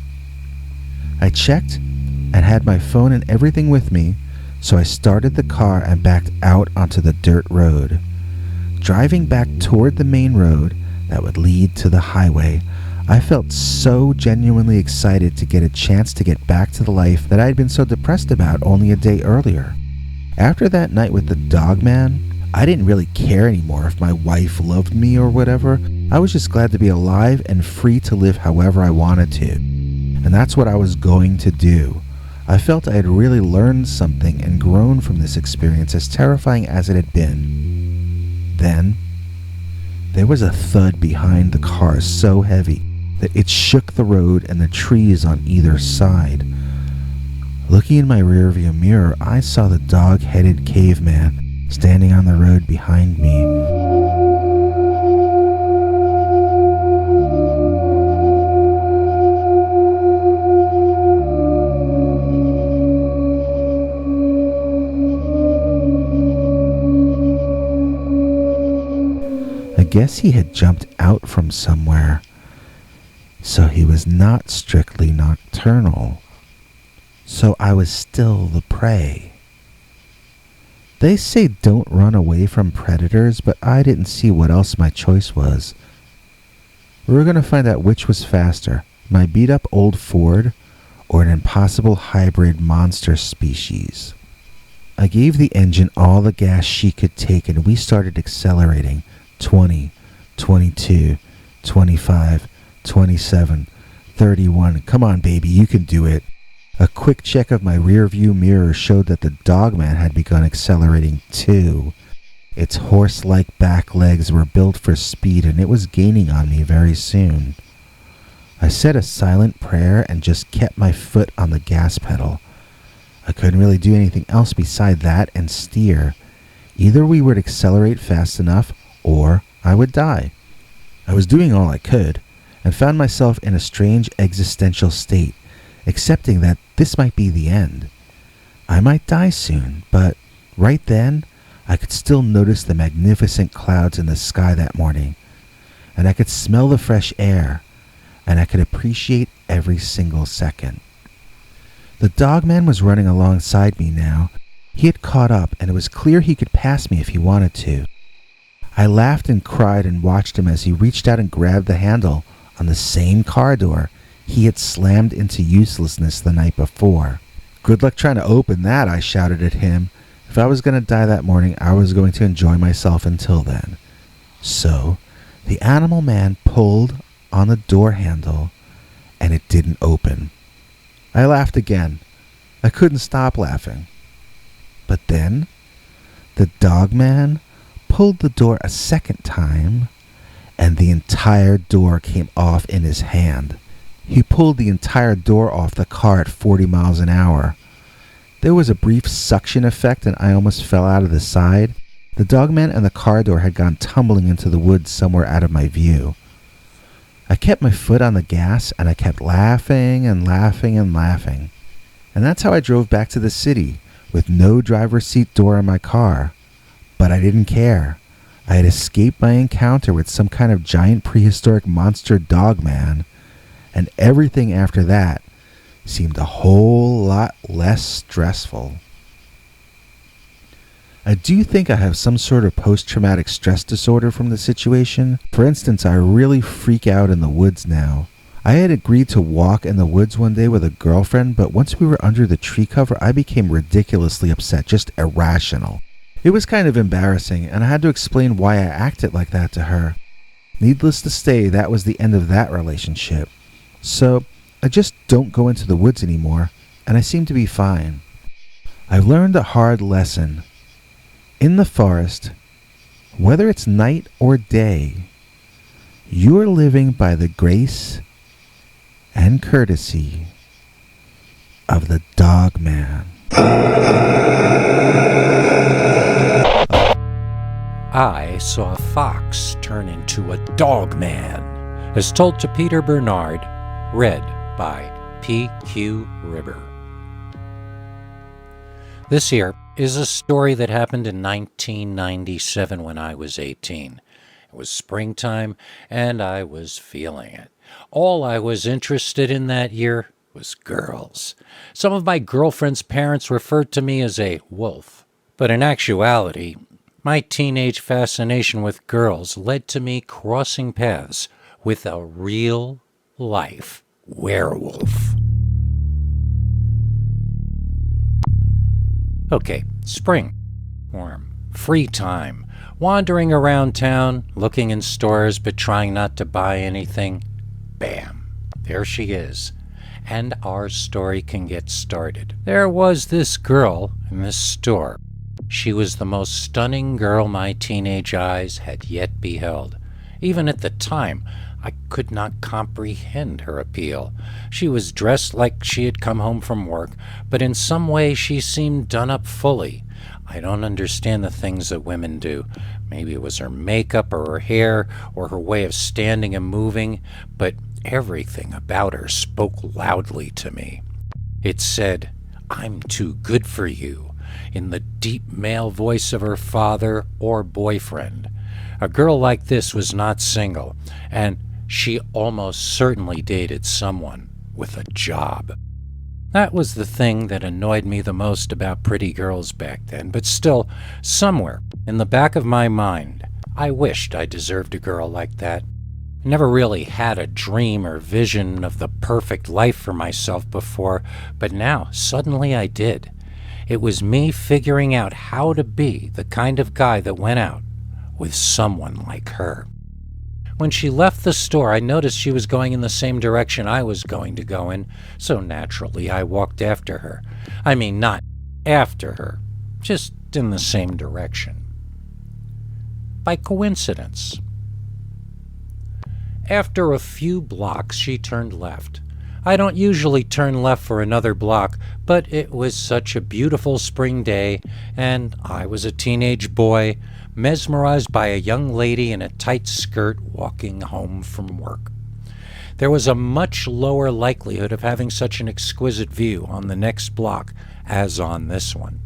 I checked and had my phone and everything with me, so I started the car and backed out onto the dirt road. Driving back toward the main road, that would lead to the highway. I felt so genuinely excited to get a chance to get back to the life that I had been so depressed about only a day earlier. After that night with the Dogman, I didn't really care anymore if my wife loved me or whatever. I was just glad to be alive and free to live however I wanted to. And that's what I was going to do. I felt I had really learned something and grown from this experience, as terrifying as it had been. Then, there was a thud behind the car so heavy that it shook the road and the trees on either side. Looking in my rearview mirror, I saw the dog-headed caveman standing on the road behind me. I guess he had jumped out from somewhere, so he was not strictly nocturnal. So I was still the prey. They say don't run away from predators, but I didn't see what else my choice was. We were going to find out which was faster, my beat-up old Ford or an impossible hybrid monster species. I gave the engine all the gas she could take, and we started accelerating. 20, 22, 25, 27, 31. Come on, baby, you can do it. A quick check of my rearview mirror showed that the Dogman had begun accelerating too. Its horse-like back legs were built for speed, and it was gaining on me very soon. I said a silent prayer and just kept my foot on the gas pedal. I couldn't really do anything else beside that and steer. Either we would accelerate fast enough, or I would die. I was doing all I could, and found myself in a strange existential state, accepting that this might be the end. I might die soon, but right then, I could still notice the magnificent clouds in the sky that morning, and I could smell the fresh air, and I could appreciate every single second. The Dogman was running alongside me now. He had caught up, and it was clear he could pass me if he wanted to. I laughed and cried and watched him as he reached out and grabbed the handle on the same car door he had slammed into uselessness the night before. Good luck trying to open that, I shouted at him. If I was going to die that morning, I was going to enjoy myself until then. So, the animal man pulled on the door handle, and it didn't open. I laughed again. I couldn't stop laughing. But then, the Dogman pulled the door a second time, and the entire door came off in his hand. He pulled the entire door off the car at 40 miles an hour. There was a brief suction effect, and I almost fell out of the side. The Dogman and the car door had gone tumbling into the woods somewhere out of my view. I kept my foot on the gas, and I kept laughing and laughing and laughing. And that's how I drove back to the city, with no driver's seat door in my car. But I didn't care. I had escaped my encounter with some kind of giant prehistoric monster Dogman, and everything after that seemed a whole lot less stressful. I do think I have some sort of post-traumatic stress disorder from the situation. For instance, I really freak out in the woods now. I had agreed to walk in the woods one day with a girlfriend, but once we were under the tree cover, I became ridiculously upset, just irrational. It was kind of embarrassing, and I had to explain why I acted like that to her. Needless to say, that was the end of that relationship. So, I just don't go into the woods anymore, and I seem to be fine. I've learned a hard lesson. In the forest, whether it's night or day, you are living by the grace and courtesy of the Dogman. I saw a fox turn into a Dogman, as told to Peter Bernard, read by P.Q. Ribber. This here is a story that happened in 1997 when I was 18. It was springtime, and I was feeling it. All I was interested in that year was girls. Some of my girlfriend's parents referred to me as a wolf, but in actuality, My teenage fascination with girls led to me crossing paths with a real-life werewolf. Okay, spring. Warm. Free time. Wandering around town, looking in stores but trying not to buy anything. Bam. There she is. And our story can get started. There was this girl in this store. She was the most stunning girl my teenage eyes had yet beheld. Even at the time, I could not comprehend her appeal. She was dressed like she had come home from work, but in some way she seemed done up fully. I don't understand the things that women do. Maybe it was her makeup or her hair or her way of standing and moving, but everything about her spoke loudly to me. It said, "I'm too good for you," in the deep male voice of her father or boyfriend. A girl like this was not single, and she almost certainly dated someone with a job. That was the thing that annoyed me the most about pretty girls back then, but still, somewhere in the back of my mind, I wished I deserved a girl like that. I never really had a dream or vision of the perfect life for myself before, but now, suddenly I did. It was me figuring out how to be the kind of guy that went out with someone like her. When she left the store, I noticed she was going in the same direction I was going to go in, so naturally I walked after her. I mean, not after her, just in the same direction. By coincidence. After a few blocks, she turned left. I don't usually turn left for another block, but it was such a beautiful spring day, and I was a teenage boy, mesmerized by a young lady in a tight skirt walking home from work. There was a much lower likelihood of having such an exquisite view on the next block as on this one.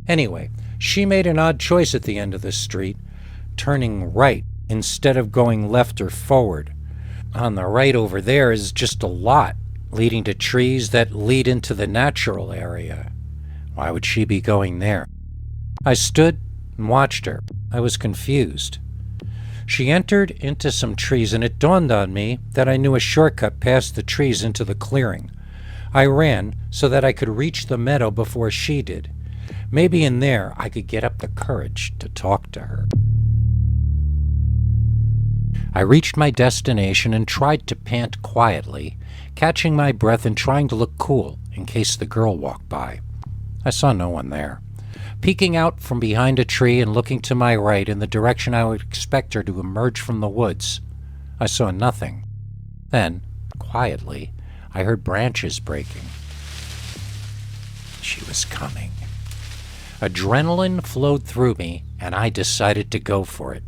Anyway, she made an odd choice at the end of the street, turning right instead of going left or forward. On the right over there is just a lot leading to trees that lead into the natural area. Why would she be going there? I stood and watched her. I was confused. She entered into some trees, and it dawned on me that I knew a shortcut past the trees into the clearing. I ran so that I could reach the meadow before she did. Maybe in there I could get up the courage to talk to her. I reached my destination and tried to pant quietly, catching my breath and trying to look cool in case the girl walked by. I saw no one there. Peeking out from behind a tree and looking to my right in the direction I would expect her to emerge from the woods, I saw nothing. Then, quietly, I heard branches breaking. She was coming. Adrenaline flowed through me, and I decided to go for it.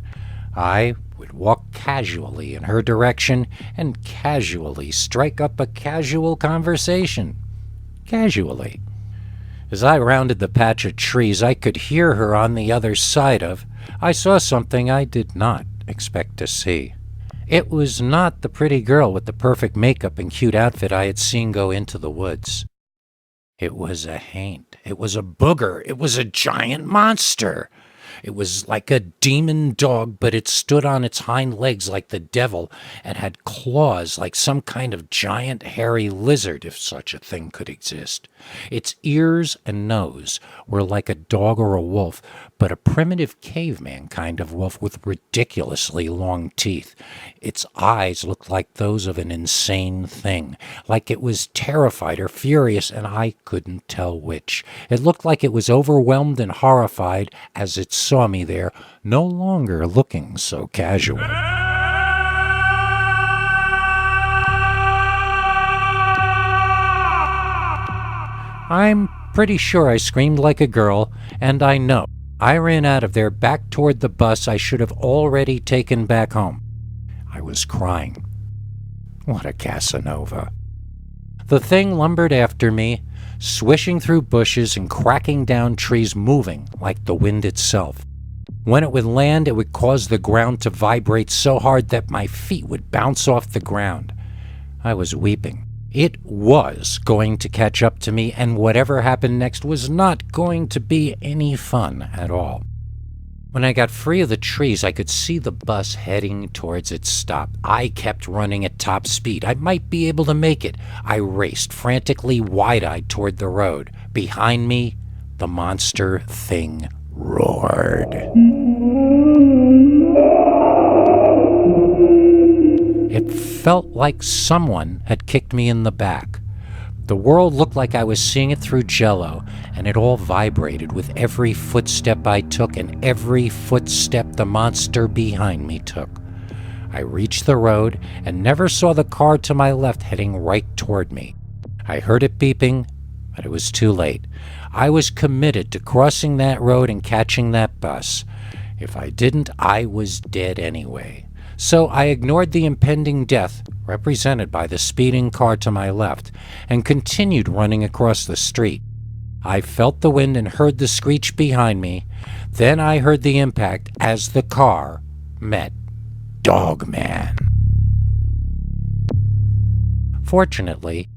I would walk casually in her direction and casually strike up a casual conversation. Casually. As I rounded the patch of trees I could hear her on the other side of, I saw something I did not expect to see. It was not the pretty girl with the perfect makeup and cute outfit I had seen go into the woods. It was a haint. It was a booger. It was a giant monster. It was like a demon dog, but it stood on its hind legs like the devil and had claws like some kind of giant hairy lizard, if such a thing could exist. Its ears and nose were like a dog or a wolf, but a primitive caveman kind of wolf with ridiculously long teeth. Its eyes looked like those of an insane thing, like it was terrified or furious, and I couldn't tell which. It looked like it was overwhelmed and horrified as it saw me there, no longer looking so casual. I'm pretty sure I screamed like a girl, and I know I ran out of there back toward the bus I should have already taken back home. I was crying. What a Casanova. The thing lumbered after me, swishing through bushes and cracking down trees, moving like the wind itself. When it would land, it would cause the ground to vibrate so hard that my feet would bounce off the ground. I was weeping. It was going to catch up to me, and whatever happened next was not going to be any fun at all. When I got free of the trees, I could see the bus heading towards its stop. I kept running at top speed. I might be able to make it. I raced frantically wide-eyed toward the road. Behind me, the monster thing roared. It felt like someone had kicked me in the back. The world looked like I was seeing it through jello, and it all vibrated with every footstep I took and every footstep the monster behind me took. I reached the road and never saw the car to my left heading right toward me. I heard it beeping, but it was too late. I was committed to crossing that road and catching that bus. If I didn't, I was dead anyway. So I ignored the impending death, represented by the speeding car to my left, and continued running across the street. I felt the wind and heard the screech behind me. Then I heard the impact as the car met Dogman. Fortunately,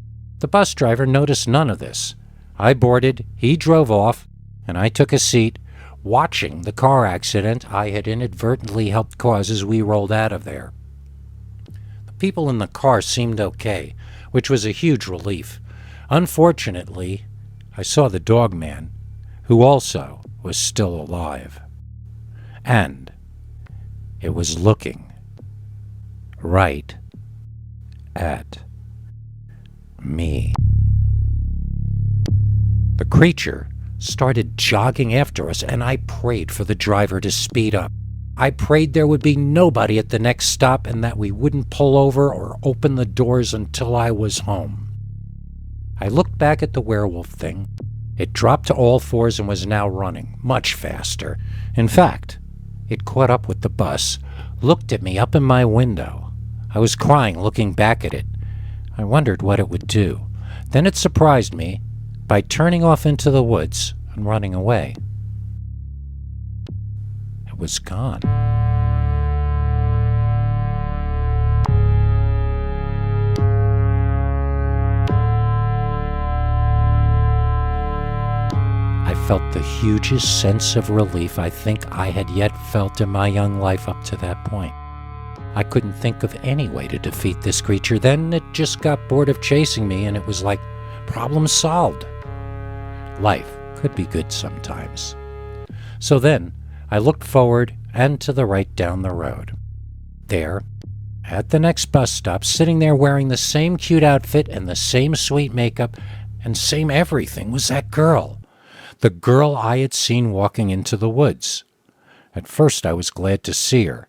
the bus driver noticed none of this. I boarded, he drove off, and I took a seat, watching the car accident I had inadvertently helped cause as we rolled out of there. The people in the car seemed okay, which was a huge relief. Unfortunately, I saw the Dogman, who also was still alive. And it was looking right at me. The creature started jogging after us, and I prayed for the driver to speed up. I prayed there would be nobody at the next stop and that we wouldn't pull over or open the doors until I was home. I looked back at the werewolf thing. It dropped to all fours and was now running, much faster. In fact, it caught up with the bus, looked at me up in my window. I was crying looking back at it. I wondered what it would do. Then it surprised me by turning off into the woods and running away. It was gone. I felt the hugest sense of relief I think I had yet felt in my young life up to that point. I couldn't think of any way to defeat this creature. Then it just got bored of chasing me, and it was like, problem solved. Life could be good sometimes. So then, I looked forward and to the right down the road. There, at the next bus stop, sitting there wearing the same cute outfit and the same sweet makeup and same everything, was that girl. The girl I had seen walking into the woods. At first I was glad to see her,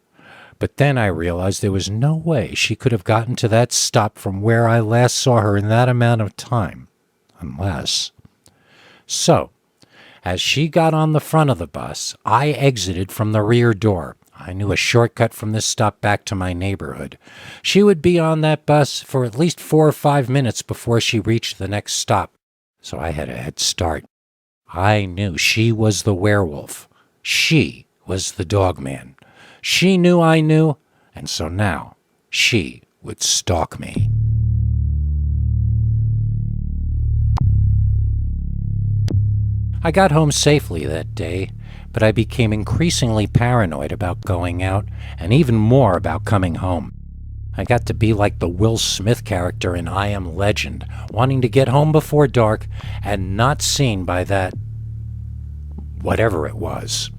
but then I realized there was no way she could have gotten to that stop from where I last saw her in that amount of time. Unless... So, as she got on the front of the bus, I exited from the rear door. I knew a shortcut from this stop back to my neighborhood. She would be on that bus for at least 4 or 5 minutes before she reached the next stop, so I had a head start. I knew she was the werewolf. She was the Dogman. She knew I knew, and so now she would stalk me. I got home safely that day, but I became increasingly paranoid about going out, and even more about coming home. I got to be like the Will Smith character in I Am Legend, wanting to get home before dark and not seen by that... whatever it was.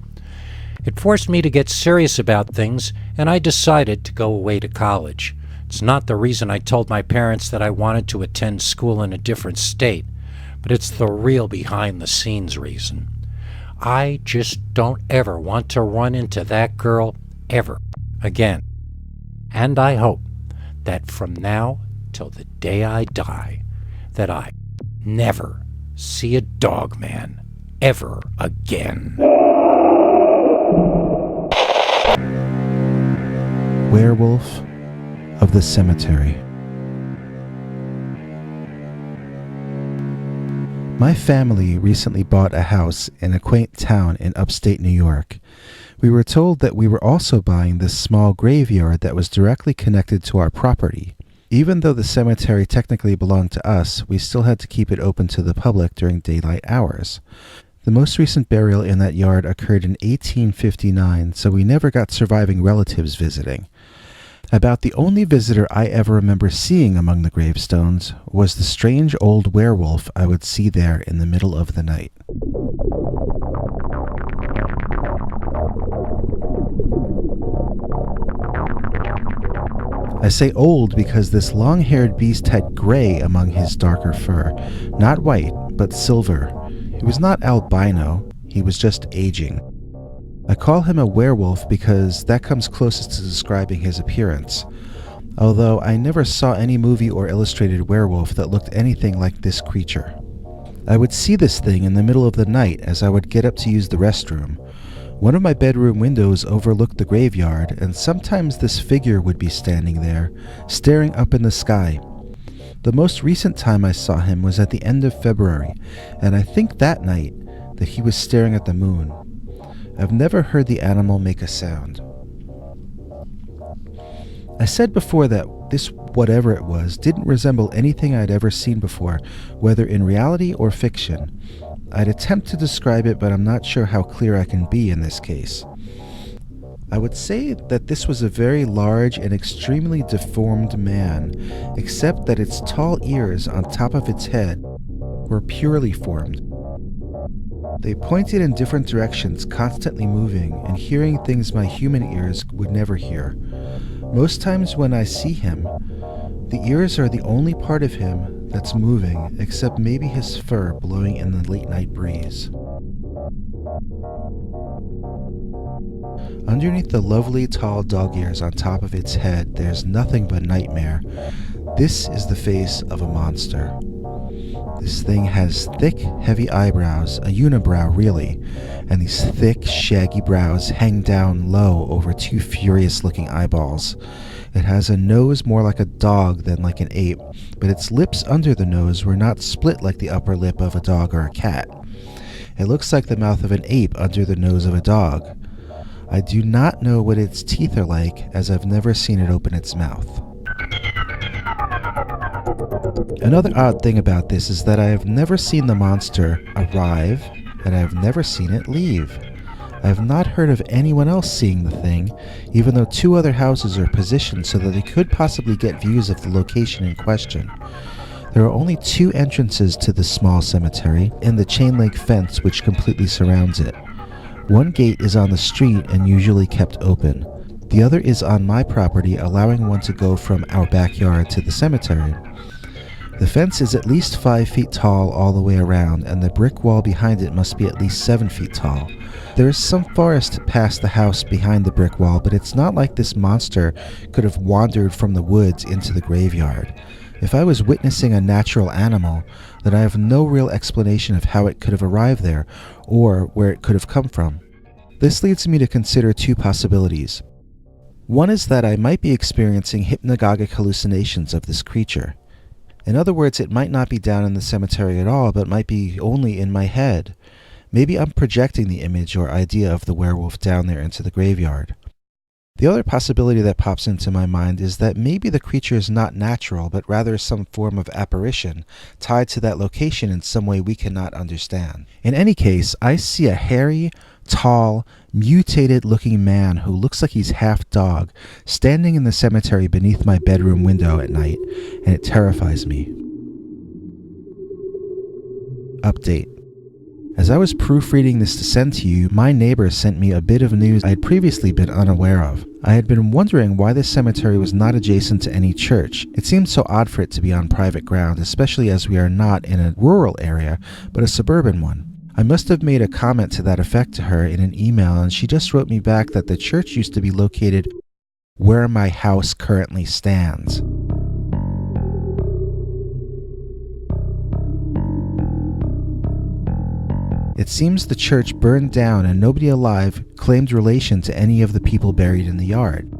It forced me to get serious about things, and I decided to go away to college. It's not the reason I told my parents that I wanted to attend school in a different state, but it's the real behind-the-scenes reason. I just don't ever want to run into that girl ever again. And I hope that from now till the day I die, that I never see a Dogman ever again. Werewolf of the Cemetery. My family recently bought a house in a quaint town in upstate New York. We were told that we were also buying this small graveyard that was directly connected to our property. Even though the cemetery technically belonged to us, we still had to keep it open to the public during daylight hours. The most recent burial in that yard occurred in 1859, so we never got surviving relatives visiting. About the only visitor I ever remember seeing among the gravestones was the strange old werewolf I would see there in the middle of the night. I say old because this long-haired beast had gray among his darker fur, not white, but silver. He was not albino, he was just aging. I call him a werewolf because that comes closest to describing his appearance, although I never saw any movie or illustrated werewolf that looked anything like this creature. I would see this thing in the middle of the night as I would get up to use the restroom. One of my bedroom windows overlooked the graveyard, and sometimes this figure would be standing there, staring up in the sky. The most recent time I saw him was at the end of February, and I think that night that he was staring at the moon. I've never heard the animal make a sound. I said before that this whatever it was didn't resemble anything I'd ever seen before, whether in reality or fiction. I'd attempt to describe it, but I'm not sure how clear I can be in this case. I would say that this was a very large and extremely deformed man, except that its tall ears on top of its head were purely formed. They pointed in different directions, constantly moving and hearing things my human ears would never hear. Most times when I see him, the ears are the only part of him that's moving, except maybe his fur blowing in the late night breeze. Underneath the lovely tall dog ears on top of its head, there's nothing but nightmare. This is the face of a monster. This thing has thick, heavy eyebrows, a unibrow really, and these thick, shaggy brows hang down low over two furious-looking eyeballs. It has a nose more like a dog than like an ape, but its lips under the nose were not split like the upper lip of a dog or a cat. It looks like the mouth of an ape under the nose of a dog. I do not know what its teeth are like, as I've never seen it open its mouth. Another odd thing about this is that I have never seen the monster arrive, and I have never seen it leave. I have not heard of anyone else seeing the thing, even though two other houses are positioned so that they could possibly get views of the location in question. There are only two entrances to this small cemetery, and the chain-link fence which completely surrounds it. One gate is on the street and usually kept open. The other is on my property, allowing one to go from our backyard to the cemetery. The fence is at least 5 feet tall all the way around, and the brick wall behind it must be at least 7 feet tall. There is some forest past the house behind the brick wall, but it's not like this monster could have wandered from the woods into the graveyard. If I was witnessing a natural animal, then I have no real explanation of how it could have arrived there, or where it could have come from. This leads me to consider two possibilities. One is that I might be experiencing hypnagogic hallucinations of this creature. In other words, it might not be down in the cemetery at all, but might be only in my head. Maybe I'm projecting the image or idea of the werewolf down there into the graveyard. The other possibility that pops into my mind is that maybe the creature is not natural, but rather some form of apparition tied to that location in some way we cannot understand. In any case, I see a hairy, tall, mutated-looking man who looks like he's half dog standing in the cemetery beneath my bedroom window at night, and it terrifies me. Update. As I was proofreading this to send to you, my neighbor sent me a bit of news I had previously been unaware of. I had been wondering why this cemetery was not adjacent to any church. It seemed so odd for it to be on private ground, especially as we are not in a rural area, but a suburban one. I must have made a comment to that effect to her in an email, and she just wrote me back that the church used to be located where my house currently stands. It seems the church burned down and nobody alive claimed relation to any of the people buried in the yard.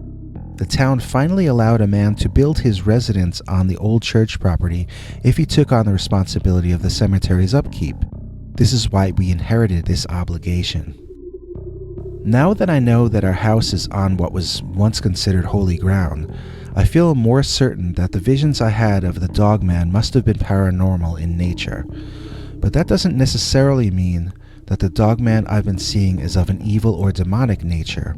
The town finally allowed a man to build his residence on the old church property if he took on the responsibility of the cemetery's upkeep. This is why we inherited this obligation. Now that I know that our house is on what was once considered holy ground, I feel more certain that the visions I had of the dog man must have been paranormal in nature. But that doesn't necessarily mean that the dogman I've been seeing is of an evil or demonic nature.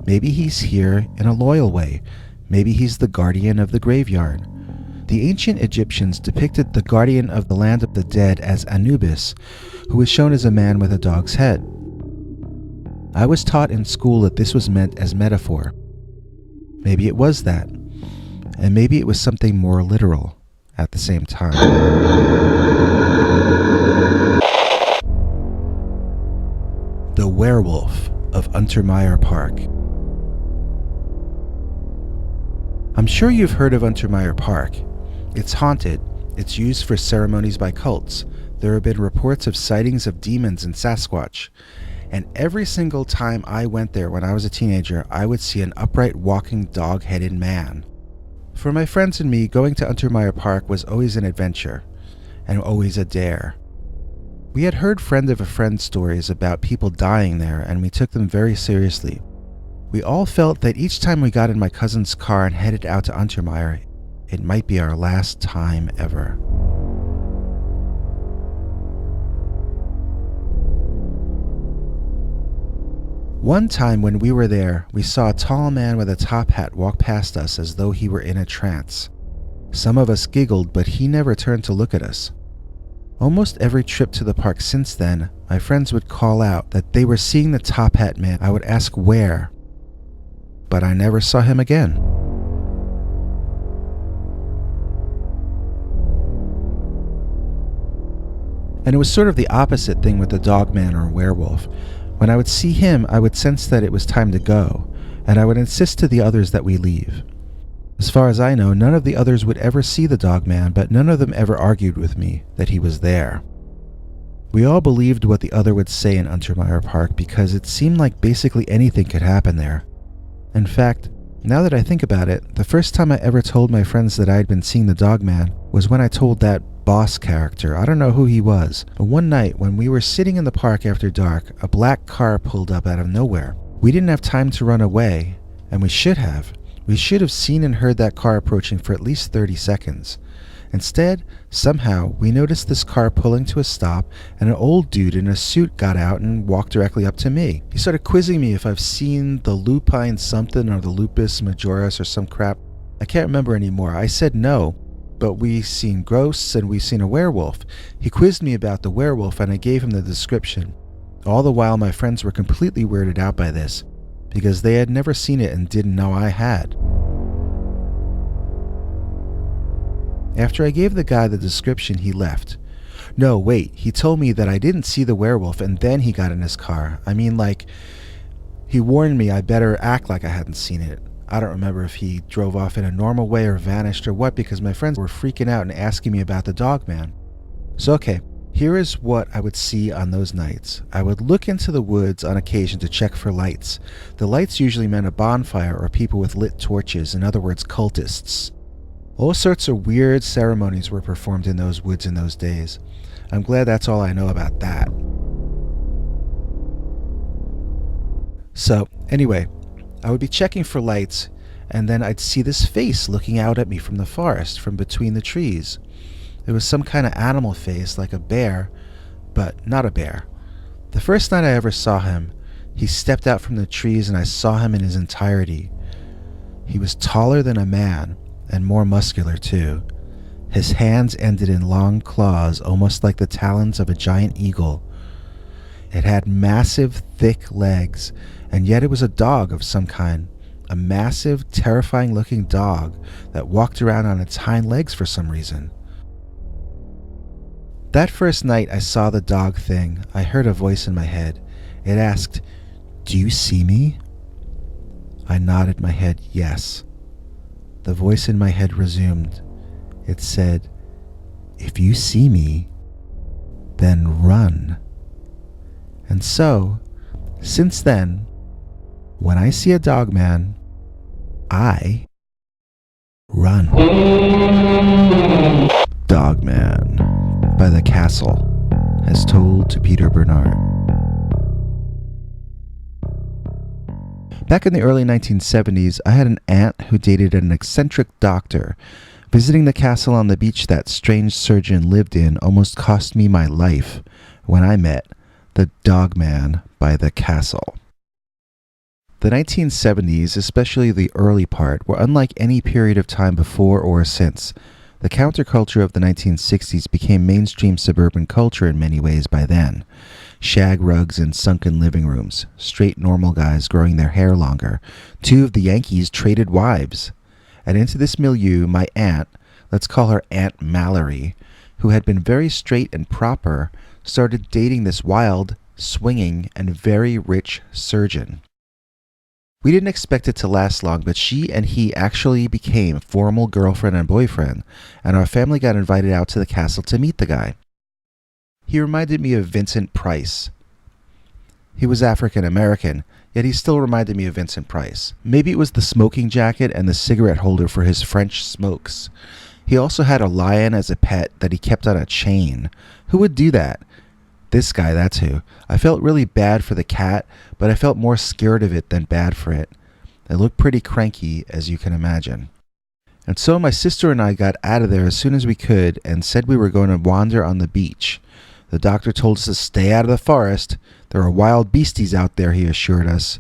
Maybe he's here in a loyal way. Maybe he's the guardian of the graveyard. The ancient Egyptians depicted the guardian of the land of the dead as Anubis, who was shown as a man with a dog's head. I was taught in school that this was meant as metaphor. Maybe it was that, and maybe it was something more literal at the same time. The Werewolf of Untermeyer Park. I'm sure you've heard of Untermeyer Park. It's haunted. It's used for ceremonies by cults. There have been reports of sightings of demons and Sasquatch. And every single time I went there when I was a teenager, I would see an upright walking dog-headed man. For my friends and me, going to Untermeyer Park was always an adventure, and always a dare. We had heard friend of a friend stories about people dying there, and we took them very seriously. We all felt that each time we got in my cousin's car and headed out to Untermeyer, it might be our last time ever. One time when we were there, we saw a tall man with a top hat walk past us as though he were in a trance. Some of us giggled, but he never turned to look at us. Almost every trip to the park since then, my friends would call out that they were seeing the top hat man. I would ask where, but I never saw him again. And it was sort of the opposite thing with the dogman or werewolf. When I would see him, I would sense that it was time to go, and I would insist to the others that we leave. As far as I know, none of the others would ever see the dogman, but none of them ever argued with me that he was there. We all believed what the other would say in Untermeyer Park because it seemed like basically anything could happen there. In fact, now that I think about it, the first time I ever told my friends that I had been seeing the dogman was when I told that boss character. I don't know who he was, but one night when we were sitting in the park after dark, a black car pulled up out of nowhere. We didn't have time to run away, and we should have. We should have seen and heard that car approaching for at least 30 seconds. Instead, somehow, we noticed this car pulling to a stop, and an old dude in a suit got out and walked directly up to me. He started quizzing me if I've seen the lupine something or the lupus majoris or some crap. I can't remember anymore. I said no, but we seen ghosts and we seen a werewolf. He quizzed me about the werewolf and I gave him the description. All the while my friends were completely weirded out by this, because they had never seen it and didn't know I had. After I gave the guy the description, he left. No, wait, he told me that I didn't see the werewolf and then he got in his car. I mean, like, he warned me I better act like I hadn't seen it. I don't remember if he drove off in a normal way or vanished or what, because my friends were freaking out and asking me about the dogman. So okay, here is what I would see on those nights. I would look into the woods on occasion to check for lights. The lights usually meant a bonfire or people with lit torches, in other words, cultists. All sorts of weird ceremonies were performed in those woods in those days. I'm glad that's all I know about that. So, anyway, I would be checking for lights, and then I'd see this face looking out at me from the forest, from between the trees. It was some kind of animal face, like a bear, but not a bear. The first night I ever saw him, he stepped out from the trees and I saw him in his entirety. He was taller than a man, and more muscular too. His hands ended in long claws, almost like the talons of a giant eagle. It had massive, thick legs, and yet it was a dog of some kind. A massive, terrifying-looking dog that walked around on its hind legs for some reason. That first night I saw the dog thing, I heard a voice in my head. It asked, "Do you see me?" I nodded my head yes. The voice in my head resumed. It said, "If you see me, then run." And so, since then, when I see a dogman, I run. Dogman by the Castle, as told to Peter Bernard. Back in the early 1970s, I had an aunt who dated an eccentric doctor. Visiting the castle on the beach that strange surgeon lived in almost cost me my life. When I met, The Dogman by the Castle. The 1970s, especially the early part, were unlike any period of time before or since. The counterculture of the 1960s became mainstream suburban culture in many ways by then. Shag rugs in sunken living rooms, straight normal guys growing their hair longer. 2 of the Yankees traded wives. And into this milieu, my aunt, let's call her Aunt Mallory, who had been very straight and proper, started dating this wild, swinging, and very rich surgeon. We didn't expect it to last long, but she and he actually became formal girlfriend and boyfriend, and our family got invited out to the castle to meet the guy. He reminded me of Vincent Price. He was African American, yet he still reminded me of Vincent Price. Maybe it was the smoking jacket and the cigarette holder for his French smokes. He also had a lion as a pet that he kept on a chain. Who would do that? This guy, that's who. I felt really bad for the cat, but I felt more scared of it than bad for it. It looked pretty cranky, as you can imagine. And so my sister and I got out of there as soon as we could and said we were going to wander on the beach. The doctor told us to stay out of the forest. There are wild beasties out there, he assured us.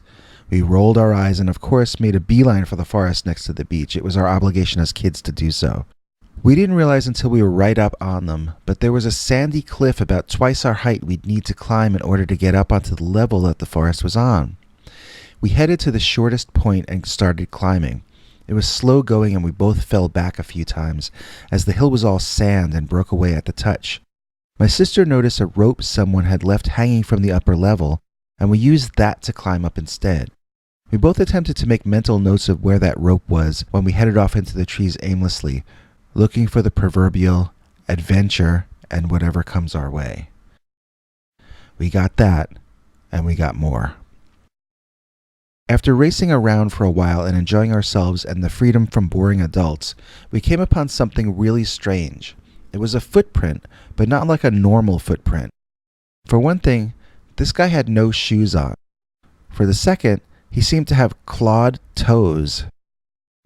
We rolled our eyes and of course made a beeline for the forest next to the beach. It was our obligation as kids to do so. We didn't realize until we were right up on them, but there was a sandy cliff about twice our height we'd need to climb in order to get up onto the level that the forest was on. We headed to the shortest point and started climbing. It was slow going and we both fell back a few times, as the hill was all sand and broke away at the touch. My sister noticed a rope someone had left hanging from the upper level, and we used that to climb up instead. We both attempted to make mental notes of where that rope was when we headed off into the trees aimlessly, looking for the proverbial adventure and whatever comes our way. We got that, and we got more. After racing around for a while and enjoying ourselves and the freedom from boring adults, we came upon something really strange. It was a footprint, but not like a normal footprint. For one thing, this guy had no shoes on. For the second, he seemed to have clawed toes.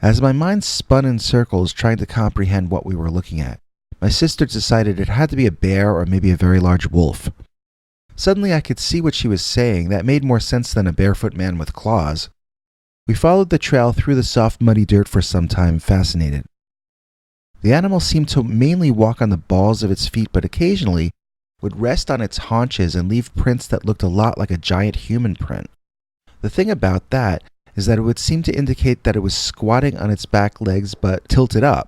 As my mind spun in circles trying to comprehend what we were looking at, my sister decided it had to be a bear or maybe a very large wolf. Suddenly I could see what she was saying. That made more sense than a barefoot man with claws. We followed the trail through the soft muddy dirt for some time, fascinated. The animal seemed to mainly walk on the balls of its feet, but occasionally would rest on its haunches and leave prints that looked a lot like a giant human print. The thing about that is that it would seem to indicate that it was squatting on its back legs but tilted up.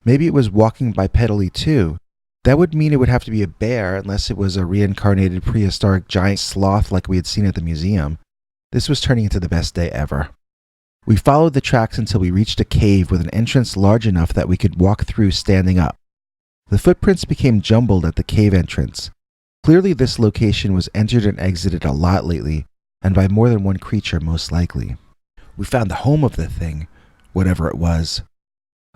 Maybe it was walking bipedally too. That would mean it would have to be a bear unless it was a reincarnated prehistoric giant sloth like we had seen at the museum. This was turning into the best day ever. We followed the tracks until we reached a cave with an entrance large enough that we could walk through standing up. The footprints became jumbled at the cave entrance. Clearly this location was entered and exited a lot lately, and by more than one creature most likely. We found the home of the thing, whatever it was.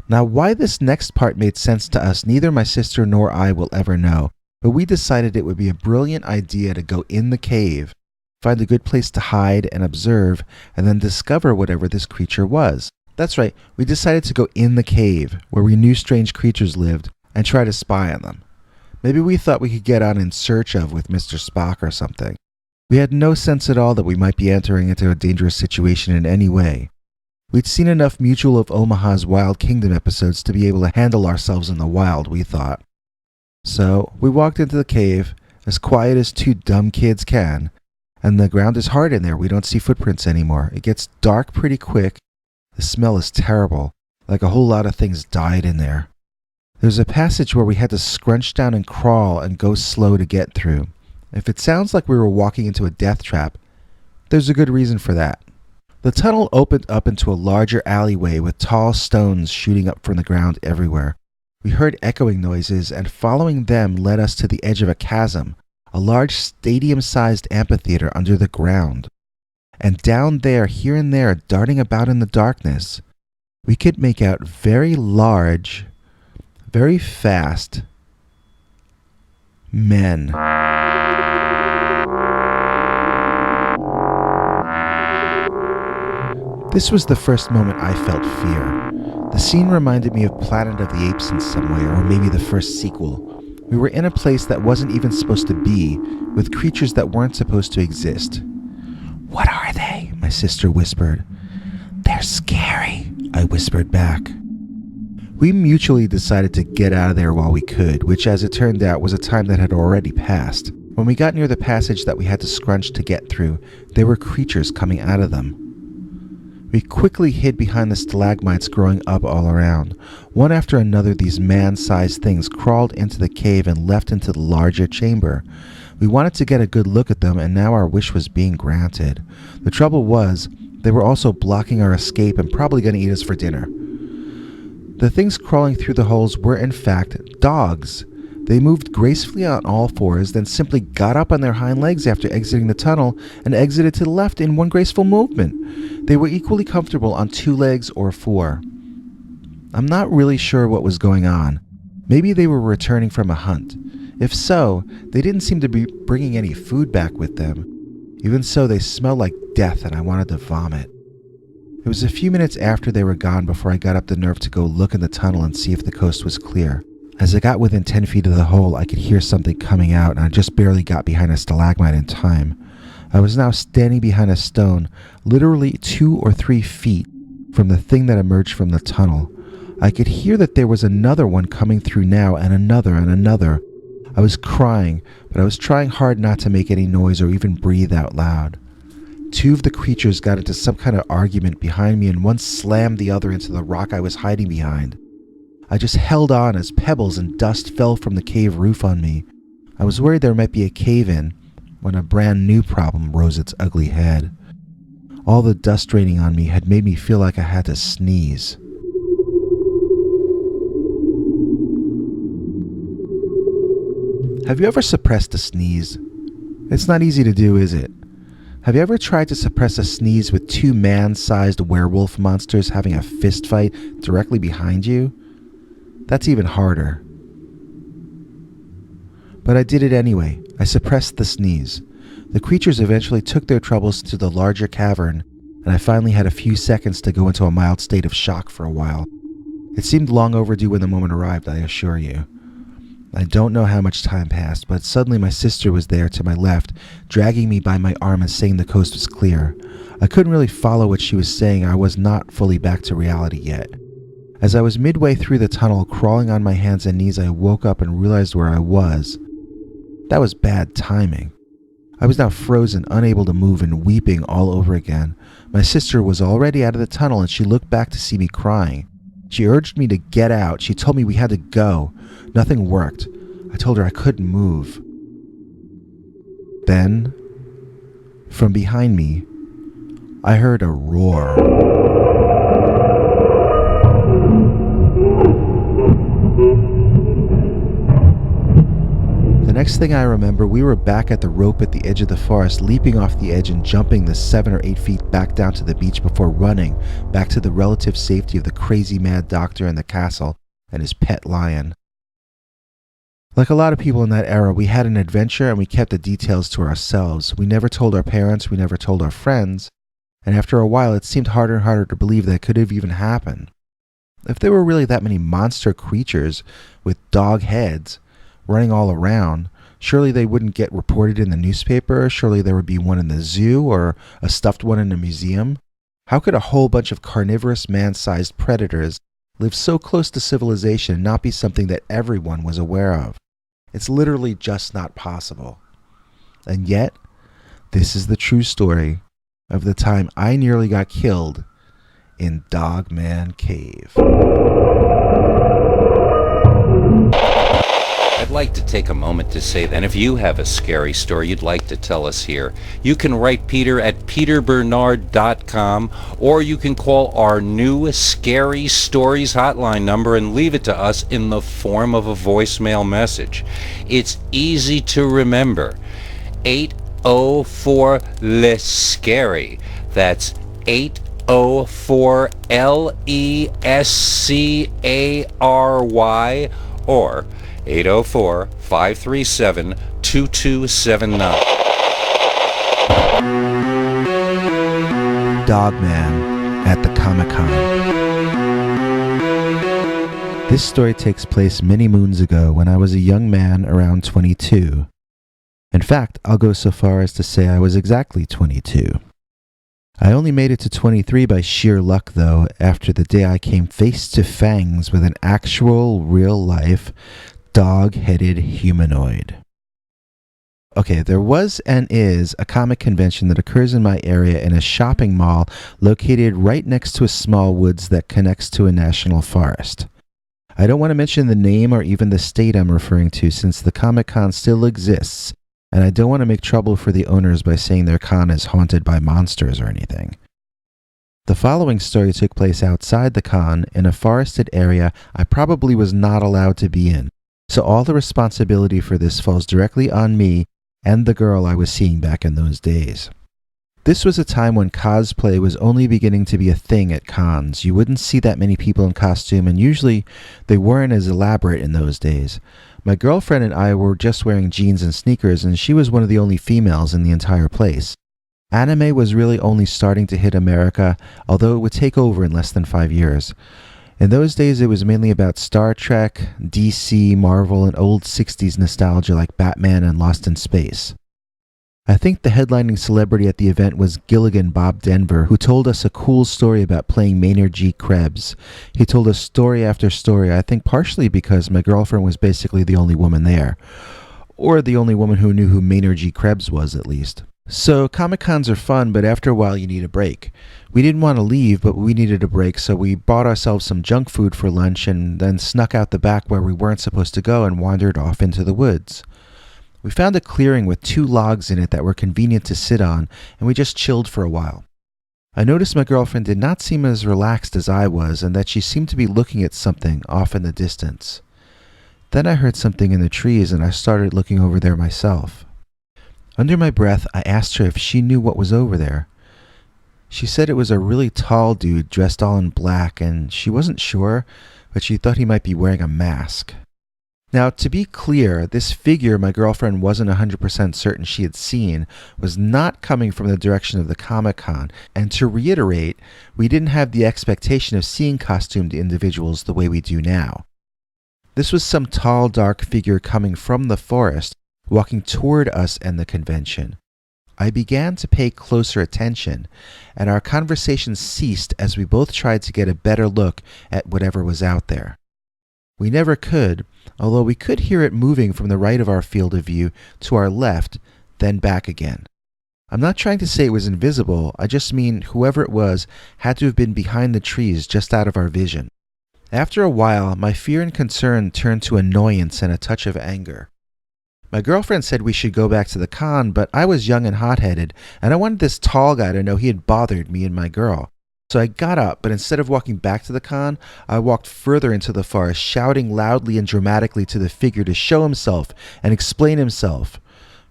Now why this next part made sense to us, neither my sister nor I will ever know, but we decided it would be a brilliant idea to go in the cave, find a good place to hide and observe, and then discover whatever this creature was. That's right, we decided to go in the cave, where we knew strange creatures lived, and try to spy on them. Maybe we thought we could get on In Search Of with Mr. Spock or something. We had no sense at all that we might be entering into a dangerous situation in any way. We'd seen enough Mutual of Omaha's Wild Kingdom episodes to be able to handle ourselves in the wild, we thought. So, we walked into the cave, as quiet as 2 dumb kids can, and the ground is hard in there. We don't see footprints anymore. It gets dark pretty quick. The smell is terrible, like a whole lot of things died in there. There's a passage where we had to scrunch down and crawl and go slow to get through. If it sounds like we were walking into a death trap, there's a good reason for that. The tunnel opened up into a larger alleyway with tall stones shooting up from the ground everywhere. We heard echoing noises, and following them led us to the edge of a chasm, a large stadium-sized amphitheater under the ground. And down there, here and there, darting about in the darkness, we could make out very large, very fast men. This was the first moment I felt fear. The scene reminded me of Planet of the Apes in some way, or maybe the first sequel. We were in a place that wasn't even supposed to be, with creatures that weren't supposed to exist. "What are they?" my sister whispered. "They're scary," I whispered back. We mutually decided to get out of there while we could, which as it turned out was a time that had already passed. When we got near the passage that we had to scrunch to get through, there were creatures coming out of them. We quickly hid behind the stalagmites growing up all around. One after another, these man-sized things crawled into the cave and left into the larger chamber. We wanted to get a good look at them, and now our wish was being granted. The trouble was, they were also blocking our escape and probably going to eat us for dinner. The things crawling through the holes were, in fact, dogs. They moved gracefully on all fours, then simply got up on their hind legs after exiting the tunnel and exited to the left in one graceful movement. They were equally comfortable on 2 legs or 4. I'm not really sure what was going on. Maybe they were returning from a hunt. If so, they didn't seem to be bringing any food back with them. Even so, they smelled like death and I wanted to vomit. It was a few minutes after they were gone before I got up the nerve to go look in the tunnel and see if the coast was clear. As I got within 10 feet of the hole, I could hear something coming out, and I just barely got behind a stalagmite in time. I was now standing behind a stone, literally 2 or 3 feet from the thing that emerged from the tunnel. I could hear that there was another one coming through now, and another and another. I was crying, but I was trying hard not to make any noise or even breathe out loud. 2 of the creatures got into some kind of argument behind me, and one slammed the other into the rock I was hiding behind. I just held on as pebbles and dust fell from the cave roof on me. I was worried there might be a cave-in when a brand new problem rose its ugly head. All the dust raining on me had made me feel like I had to sneeze. Have you ever suppressed a sneeze? It's not easy to do, is it? Have you ever tried to suppress a sneeze with 2 man-sized werewolf monsters having a fist fight directly behind you? That's even harder. But I did it anyway. I suppressed the sneeze. The creatures eventually took their troubles to the larger cavern, and I finally had a few seconds to go into a mild state of shock for a while. It seemed long overdue when the moment arrived, I assure you. I don't know how much time passed, but suddenly my sister was there to my left, dragging me by my arm and saying the coast was clear. I couldn't really follow what she was saying. I was not fully back to reality yet. As I was midway through the tunnel, crawling on my hands and knees, I woke up and realized where I was. That was bad timing. I was now frozen, unable to move, and weeping all over again. My sister was already out of the tunnel, and she looked back to see me crying. She urged me to get out. She told me we had to go. Nothing worked. I told her I couldn't move. Then, from behind me, I heard a roar. The next thing I remember, we were back at the rope at the edge of the forest, leaping off the edge and jumping the 7 or 8 feet back down to the beach before running back to the relative safety of the crazy mad doctor and the castle and his pet lion. Like a lot of people in that era, we had an adventure and we kept the details to ourselves. We never told our parents, we never told our friends, and after a while it seemed harder and harder to believe that it could have even happened. If there were really that many monster creatures with dog heads running all around, surely they wouldn't get reported in the newspaper. Surely there would be one in the zoo or a stuffed one in a museum. How could a whole bunch of carnivorous man-sized predators live so close to civilization and not be something that everyone was aware of? It's literally just not possible. And yet, this is the true story of the time I nearly got killed in Dogman Cave. I'd like to take a moment to say that if you have a scary story you'd like to tell us here, you can write Peter at peterbernard.com, or you can call our new Scary Stories hotline number and leave it to us in the form of a voicemail message. It's easy to remember. 804-LESCARY. That's 804-LESCARY, or 804-537-2279. Dogman at the Comic-Con. This story takes place many moons ago when I was a young man around 22. In fact, I'll go so far as to say I was exactly 22. I only made it to 23 by sheer luck, though, after the day I came face to fangs with an actual, real-life, dog-headed humanoid. Okay, there was and is a comic convention that occurs in my area in a shopping mall located right next to a small woods that connects to a national forest. I don't want to mention the name or even the state I'm referring to since the Comic-Con still exists, and I don't want to make trouble for the owners by saying their con is haunted by monsters or anything. The following story took place outside the con in a forested area I probably was not allowed to be in, so all the responsibility for this falls directly on me and the girl I was seeing back in those days. This was a time when cosplay was only beginning to be a thing at cons. You wouldn't see that many people in costume, and usually they weren't as elaborate in those days. My girlfriend and I were just wearing jeans and sneakers, and she was one of the only females in the entire place. Anime was really only starting to hit America, although it would take over in less than 5 years. In those days, it was mainly about Star Trek, DC, Marvel, and old 60s nostalgia like Batman and Lost in Space. I think the headlining celebrity at the event was Gilligan Bob Denver, who told us a cool story about playing Maynard G. Krebs. He told us story after story, I think partially because my girlfriend was basically the only woman there. Or the only woman who knew who Maynard G. Krebs was, at least. So, Comic-Cons are fun, but after a while you need a break. We didn't want to leave, but we needed a break, so we bought ourselves some junk food for lunch and then snuck out the back where we weren't supposed to go and wandered off into the woods. We found a clearing with 2 logs in it that were convenient to sit on, and we just chilled for a while. I noticed my girlfriend did not seem as relaxed as I was, and that she seemed to be looking at something off in the distance. Then I heard something in the trees, and I started looking over there myself. Under my breath, I asked her if she knew what was over there. She said it was a really tall dude dressed all in black, and she wasn't sure, but she thought he might be wearing a mask. Now, to be clear, this figure my girlfriend wasn't 100% certain she had seen was not coming from the direction of the Comic-Con, and to reiterate, we didn't have the expectation of seeing costumed individuals the way we do now. This was some tall, dark figure coming from the forest, walking toward us and the convention. I began to pay closer attention, and our conversation ceased as we both tried to get a better look at whatever was out there. We never could, although we could hear it moving from the right of our field of view to our left, then back again. I'm not trying to say it was invisible, I just mean whoever it was had to have been behind the trees just out of our vision. After a while, my fear and concern turned to annoyance and a touch of anger. My girlfriend said we should go back to the con, but I was young and hot-headed, and I wanted this tall guy to know he had bothered me and my girl. So I got up, but instead of walking back to the con, I walked further into the forest, shouting loudly and dramatically to the figure to show himself and explain himself.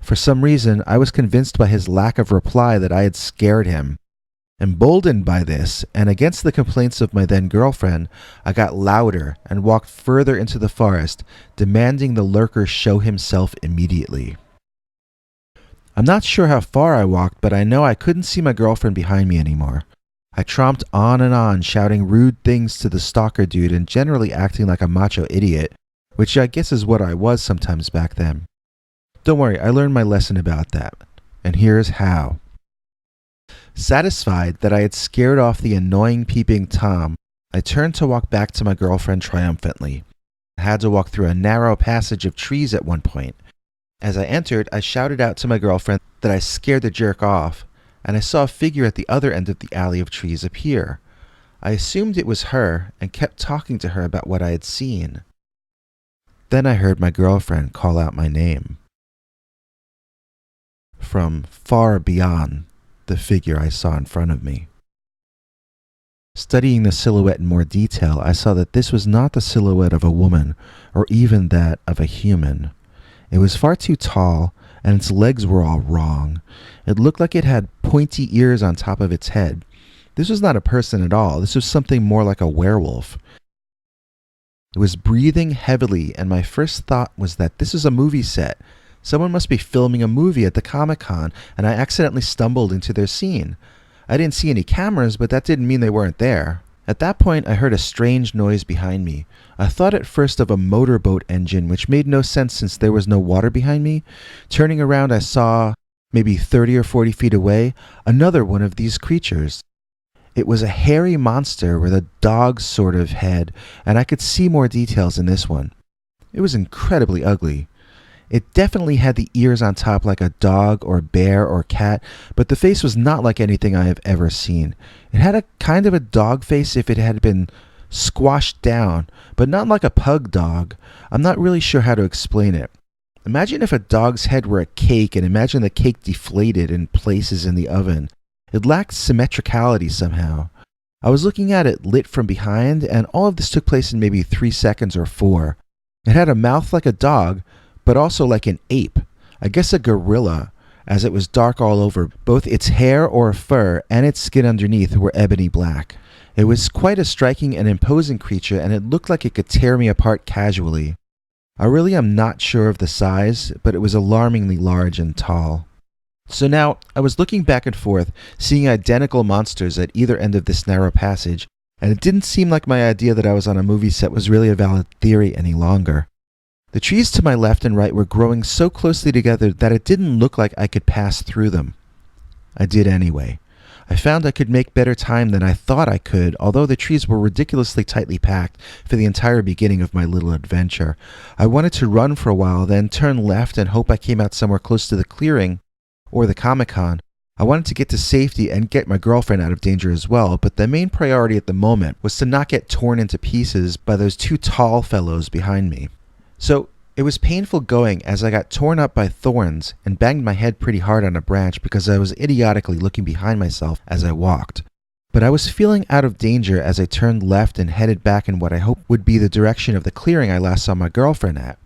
For some reason, I was convinced by his lack of reply that I had scared him. Emboldened by this, and against the complaints of my then-girlfriend, I got louder and walked further into the forest, demanding the lurker show himself immediately. I'm not sure how far I walked, but I know I couldn't see my girlfriend behind me anymore. I tromped on, shouting rude things to the stalker dude and generally acting like a macho idiot, which I guess is what I was sometimes back then. Don't worry, I learned my lesson about that, and here's how. Satisfied that I had scared off the annoying peeping Tom, I turned to walk back to my girlfriend triumphantly. I had to walk through a narrow passage of trees at one point. As I entered, I shouted out to my girlfriend that I scared the jerk off, and I saw a figure at the other end of the alley of trees appear. I assumed it was her and kept talking to her about what I had seen. Then I heard my girlfriend call out my name. From far beyond the figure I saw in front of me. Studying the silhouette in more detail, I saw that this was not the silhouette of a woman, or even that of a human. It was far too tall, and its legs were all wrong. It looked like it had pointy ears on top of its head. This was not a person at all. This was something more like a werewolf. It was breathing heavily, and my first thought was that this is a movie set. Someone must be filming a movie at the Comic-Con, and I accidentally stumbled into their scene. I didn't see any cameras, but that didn't mean they weren't there. At that point, I heard a strange noise behind me. I thought at first of a motorboat engine, which made no sense since there was no water behind me. Turning around, I saw, maybe 30 or 40 feet away, another one of these creatures. It was a hairy monster with a dog's sort of head, and I could see more details in this one. It was incredibly ugly. It definitely had the ears on top like a dog or bear or cat, but the face was not like anything I have ever seen. It had a kind of a dog face if it had been squashed down, but not like a pug dog. I'm not really sure how to explain it. Imagine if a dog's head were a cake, and imagine the cake deflated in places in the oven. It lacked symmetricality somehow. I was looking at it lit from behind, and all of this took place in maybe 3 seconds or 4. It had a mouth like a dog, but also like an ape. I guess a gorilla, as it was dark all over. Both its hair or fur and its skin underneath were ebony black. It was quite a striking and imposing creature, and it looked like it could tear me apart casually. I really am not sure of the size, but it was alarmingly large and tall. So now, I was looking back and forth, seeing identical monsters at either end of this narrow passage, and it didn't seem like my idea that I was on a movie set was really a valid theory any longer. The trees to my left and right were growing so closely together that it didn't look like I could pass through them. I did anyway. I found I could make better time than I thought I could, although the trees were ridiculously tightly packed for the entire beginning of my little adventure. I wanted to run for a while, then turn left and hope I came out somewhere close to the clearing or the Comic-Con. I wanted to get to safety and get my girlfriend out of danger as well, but the main priority at the moment was to not get torn into pieces by those 2 tall fellows behind me. So it was painful going as I got torn up by thorns and banged my head pretty hard on a branch because I was idiotically looking behind myself as I walked. But I was feeling out of danger as I turned left and headed back in what I hoped would be the direction of the clearing I last saw my girlfriend at.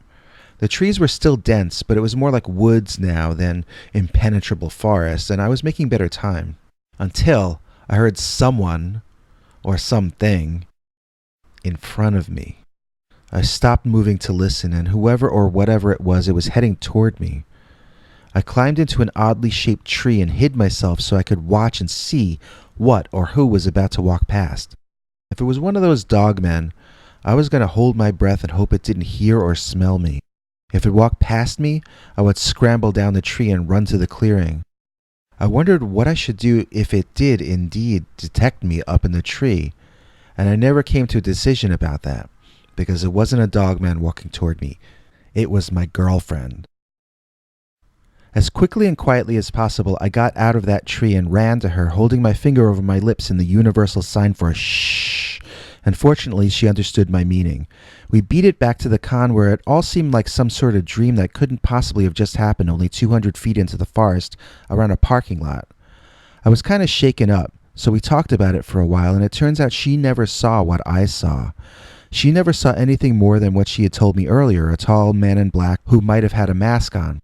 The trees were still dense, but it was more like woods now than impenetrable forest, and I was making better time. Until I heard someone, or something, in front of me. I stopped moving to listen, and whoever or whatever it was heading toward me. I climbed into an oddly shaped tree and hid myself so I could watch and see what or who was about to walk past. If it was one of those dogmen, I was going to hold my breath and hope it didn't hear or smell me. If it walked past me, I would scramble down the tree and run to the clearing. I wondered what I should do if it did indeed detect me up in the tree, and I never came to a decision about that, because it wasn't a dogman walking toward me. It was my girlfriend. As quickly and quietly as possible, I got out of that tree and ran to her, holding my finger over my lips in the universal sign for a shh. And fortunately, she understood my meaning. We beat it back to the con where it all seemed like some sort of dream that couldn't possibly have just happened only 200 feet into the forest around a parking lot. I was kind of shaken up, so we talked about it for a while, and it turns out she never saw what I saw. She never saw anything more than what she had told me earlier, a tall man in black who might have had a mask on.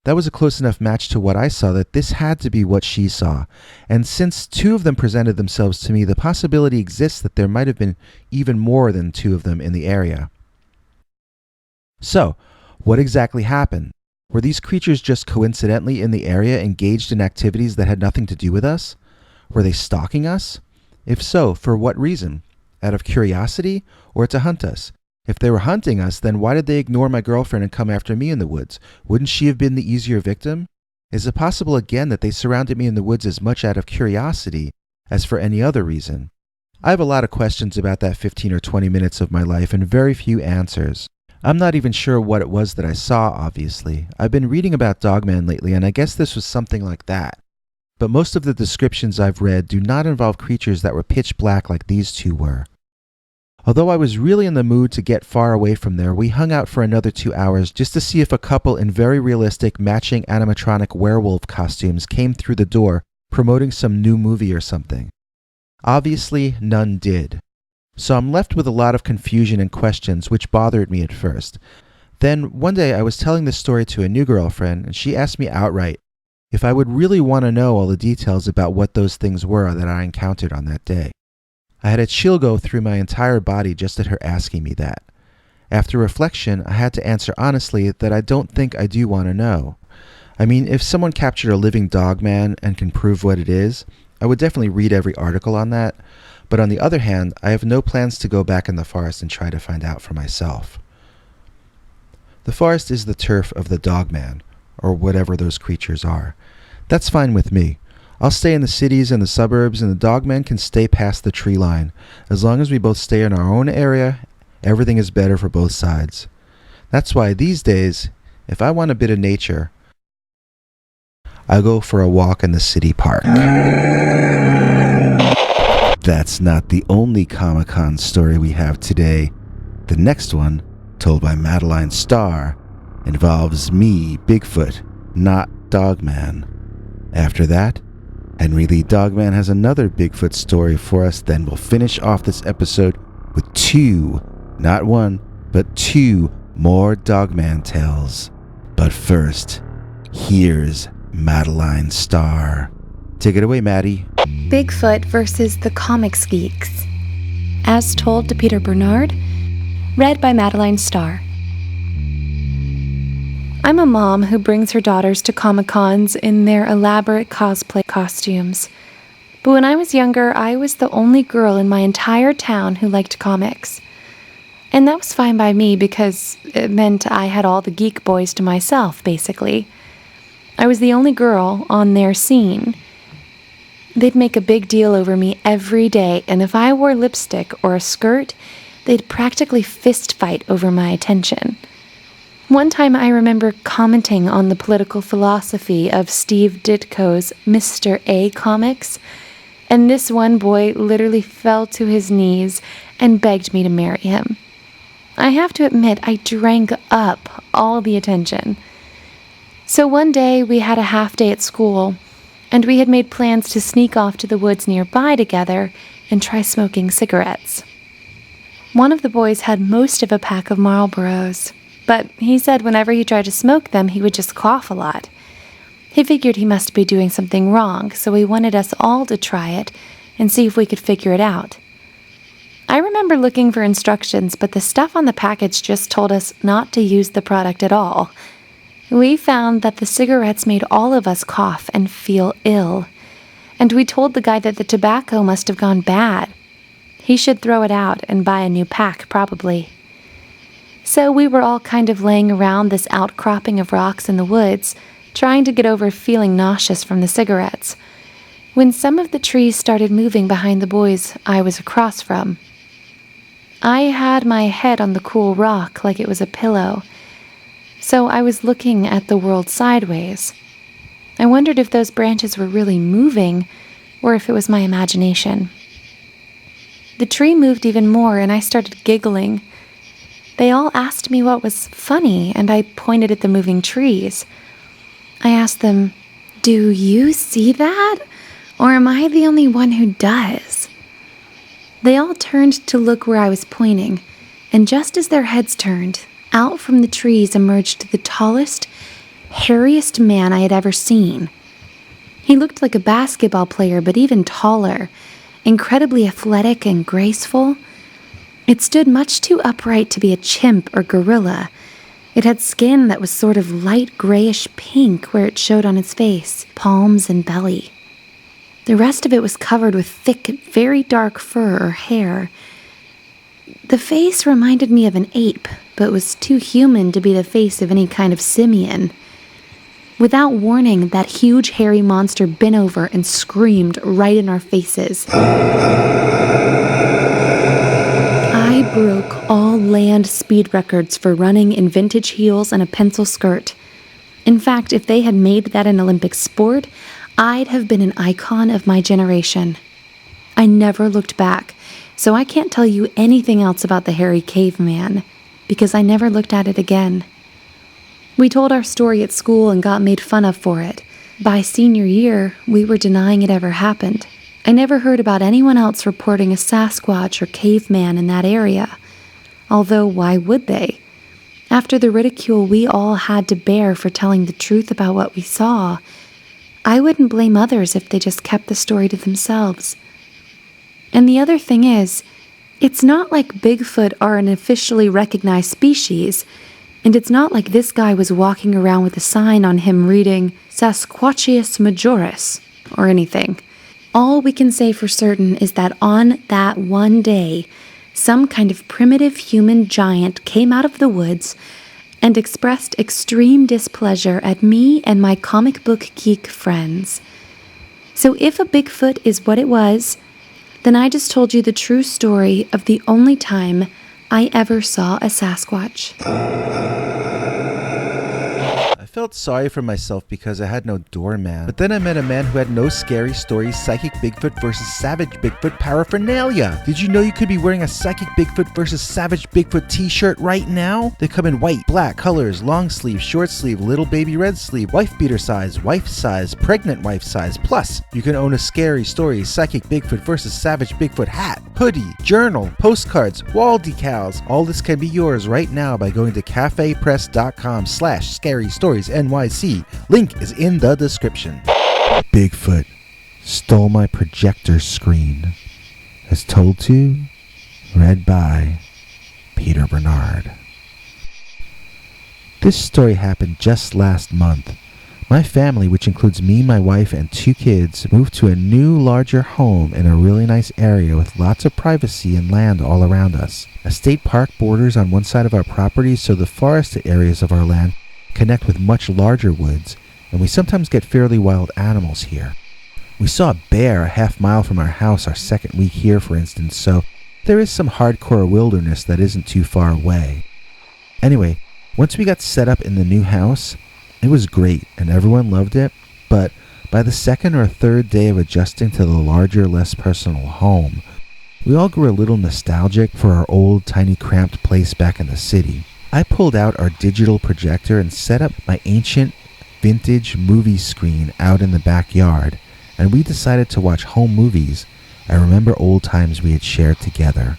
That was a close enough match to what I saw that this had to be what she saw. And since 2 of them presented themselves to me, the possibility exists that there might have been even more than 2 of them in the area. So, what exactly happened? Were these creatures just coincidentally in the area engaged in activities that had nothing to do with us? Were they stalking us? If so, for what reason? Out of curiosity or to hunt us? If they were hunting us, then why did they ignore my girlfriend and come after me in the woods? Wouldn't she have been the easier victim? Is it possible again that they surrounded me in the woods as much out of curiosity as for any other reason? I have a lot of questions about that 15 or 20 minutes of my life and very few answers. I'm not even sure what it was that I saw, obviously. I've been reading about Dogman lately, and I guess this was something like that. But most of the descriptions I've read do not involve creatures that were pitch black like these 2 were. Although I was really in the mood to get far away from there, we hung out for another 2 hours just to see if a couple in very realistic matching animatronic werewolf costumes came through the door promoting some new movie or something. Obviously, none did. So I'm left with a lot of confusion and questions, which bothered me at first. Then, one day I was telling this story to a new girlfriend, and she asked me outright if I would really want to know all the details about what those things were that I encountered on that day. I had a chill go through my entire body just at her asking me that. After reflection, I had to answer honestly that I don't think I do want to know. I mean, if someone captured a living dogman and can prove what it is, I would definitely read every article on that. But on the other hand, I have no plans to go back in the forest and try to find out for myself. The forest is the turf of the Dogman, or whatever those creatures are. That's fine with me. I'll stay in the cities and the suburbs, and the Dogman can stay past the tree line. As long as we both stay in our own area, everything is better for both sides. That's why these days, if I want a bit of nature, I go for a walk in the city park. That's not the only Comic-Con story we have today. The next one, told by Madeline Starr, involves me, Bigfoot, not Dogman. After that, Henrey Lee Dogman has another Bigfoot story for us. Then we'll finish off this episode with 2, not 1, but 2 more Dogman tales. But first, here's Madeline Starr. Take it away, Maddie. Bigfoot versus the Comics Geeks. As told to Peter Bernard, read by Madeline Starr. I'm a mom who brings her daughters to Comic-Cons in their elaborate cosplay costumes. But when I was younger, I was the only girl in my entire town who liked comics. And that was fine by me because it meant I had all the geek boys to myself, basically. I was the only girl on their scene. They'd make a big deal over me every day, and if I wore lipstick or a skirt, they'd practically fist fight over my attention. One time I remember commenting on the political philosophy of Steve Ditko's Mr. A comics, and this one boy literally fell to his knees and begged me to marry him. I have to admit, I drank up all the attention. So one day we had a half day at school, and we had made plans to sneak off to the woods nearby together and try smoking cigarettes. One of the boys had most of a pack of Marlboros, but he said whenever he tried to smoke them, he would just cough a lot. He figured he must be doing something wrong, so he wanted us all to try it and see if we could figure it out. I remember looking for instructions, but the stuff on the package just told us not to use the product at all. We found that the cigarettes made all of us cough and feel ill, and we told the guy that the tobacco must have gone bad. He should throw it out and buy a new pack, probably. So we were all kind of laying around this outcropping of rocks in the woods, trying to get over feeling nauseous from the cigarettes, when some of the trees started moving behind the boys I was across from. I had my head on the cool rock like it was a pillow, so I was looking at the world sideways. I wondered if those branches were really moving, or if it was my imagination. The tree moved even more, and I started giggling. They all asked me what was funny, and I pointed at the moving trees. I asked them, "Do you see that? Or am I the only one who does?" They all turned to look where I was pointing, and just as their heads turned, out from the trees emerged the tallest, hairiest man I had ever seen. He looked like a basketball player, but even taller, incredibly athletic and graceful. It stood much too upright to be a chimp or gorilla. It had skin that was sort of light grayish pink where it showed on its face, palms, and belly. The rest of it was covered with thick, very dark fur or hair. The face reminded me of an ape, but was too human to be the face of any kind of simian. Without warning, that huge hairy monster bent over and screamed right in our faces. I broke all land speed records for running in vintage heels and a pencil skirt. In fact, if they had made that an Olympic sport, I'd have been an icon of my generation. I never looked back, so I can't tell you anything else about the hairy caveman, because I never looked at it again. We told our story at school and got made fun of for it. By senior year, we were denying it ever happened. I never heard about anyone else reporting a Sasquatch or caveman in that area. Although, why would they? After the ridicule we all had to bear for telling the truth about what we saw, I wouldn't blame others if they just kept the story to themselves. And the other thing is, it's not like Bigfoot are an officially recognized species, and it's not like this guy was walking around with a sign on him reading Sasquatchius majoris or anything. All we can say for certain is that on that one day, some kind of primitive human giant came out of the woods and expressed extreme displeasure at me and my comic book geek friends. So if a Bigfoot is what it was, then I just told you the true story of the only time I ever saw a Sasquatch. I felt sorry for myself because I had no doorman. But then I met a man who had no scary stories, psychic Bigfoot versus savage Bigfoot paraphernalia. Did you know you could be wearing a psychic Bigfoot versus savage Bigfoot t-shirt right now? They come in white, black colors, long sleeve, short sleeve, little baby red sleeve, wife beater size, pregnant wife size. Plus, you can own a scary stories, psychic Bigfoot versus savage Bigfoot hat, hoodie, journal, postcards, wall decals. All this can be yours right now by going to cafepress.com/scarystories NYC. Link is in the description. Bigfoot stole my projector screen. As told to, read by Peter Bernard. This story happened just last month. My family, which includes me, my wife, and 2 kids, moved to a new, larger home in a really nice area with lots of privacy and land all around us. A state park borders on one side of our property, so the forested areas of our land connect with much larger woods, and we sometimes get fairly wild animals here. We saw a bear a half-mile from our house our second week here, for instance, so there is some hardcore wilderness that isn't too far away. Anyway, once we got set up in the new house, it was great and everyone loved it, but by the second or third day of adjusting to the larger, less personal home, we all grew a little nostalgic for our old, tiny, cramped place back in the city. I pulled out our digital projector and set up my ancient, vintage movie screen out in the backyard, and we decided to watch home movies and remember old times we had shared together.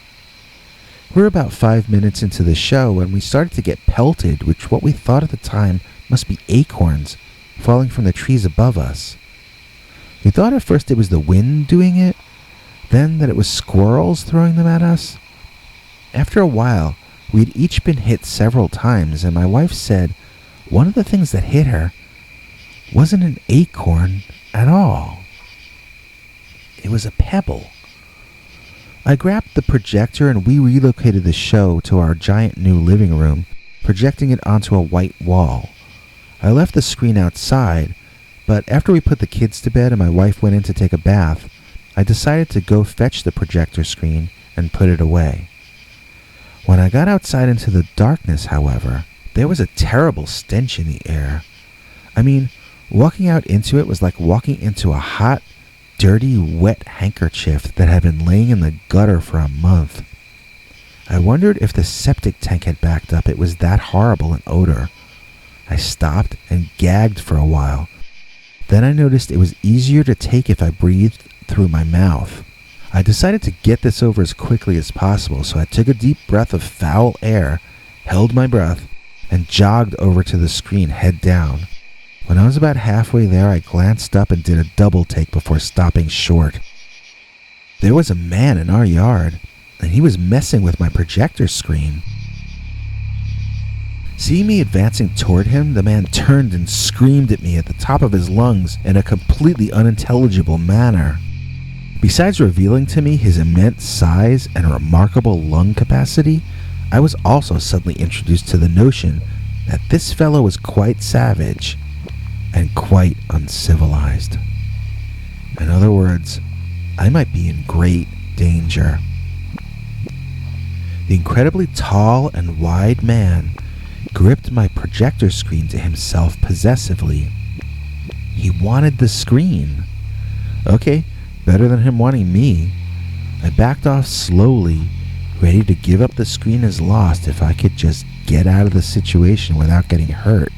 We were about 5 minutes into the show when we started to get pelted with what we thought at the time must be acorns falling from the trees above us. We thought at first it was the wind doing it, then that it was squirrels throwing them at us. After a while, we'd each been hit several times, and my wife said one of the things that hit her wasn't an acorn at all. It was a pebble. I grabbed the projector and we relocated the show to our giant new living room, projecting it onto a white wall. I left the screen outside, but after we put the kids to bed and my wife went in to take a bath, I decided to go fetch the projector screen and put it away. When I got outside into the darkness, however, there was a terrible stench in the air. I mean, walking out into it was like walking into a hot, dirty, wet handkerchief that had been laying in the gutter for a month. I wondered if the septic tank had backed up. It was that horrible an odor. I stopped and gagged for a while. Then I noticed it was easier to take if I breathed through my mouth. I decided to get this over as quickly as possible, so I took a deep breath of foul air, held my breath, and jogged over to the screen head down. When I was about halfway there, I glanced up and did a double take before stopping short. There was a man in our yard, and he was messing with my projector screen. Seeing me advancing toward him, the man turned and screamed at me at the top of his lungs in a completely unintelligible manner. Besides revealing to me his immense size and remarkable lung capacity, I was also suddenly introduced to the notion that this fellow was quite savage and quite uncivilized. In other words, I might be in great danger. The incredibly tall and wide man gripped my projector screen to himself possessively. He wanted the screen. Okay, better than him wanting me. I backed off slowly, ready to give up the screen as lost if I could just get out of the situation without getting hurt.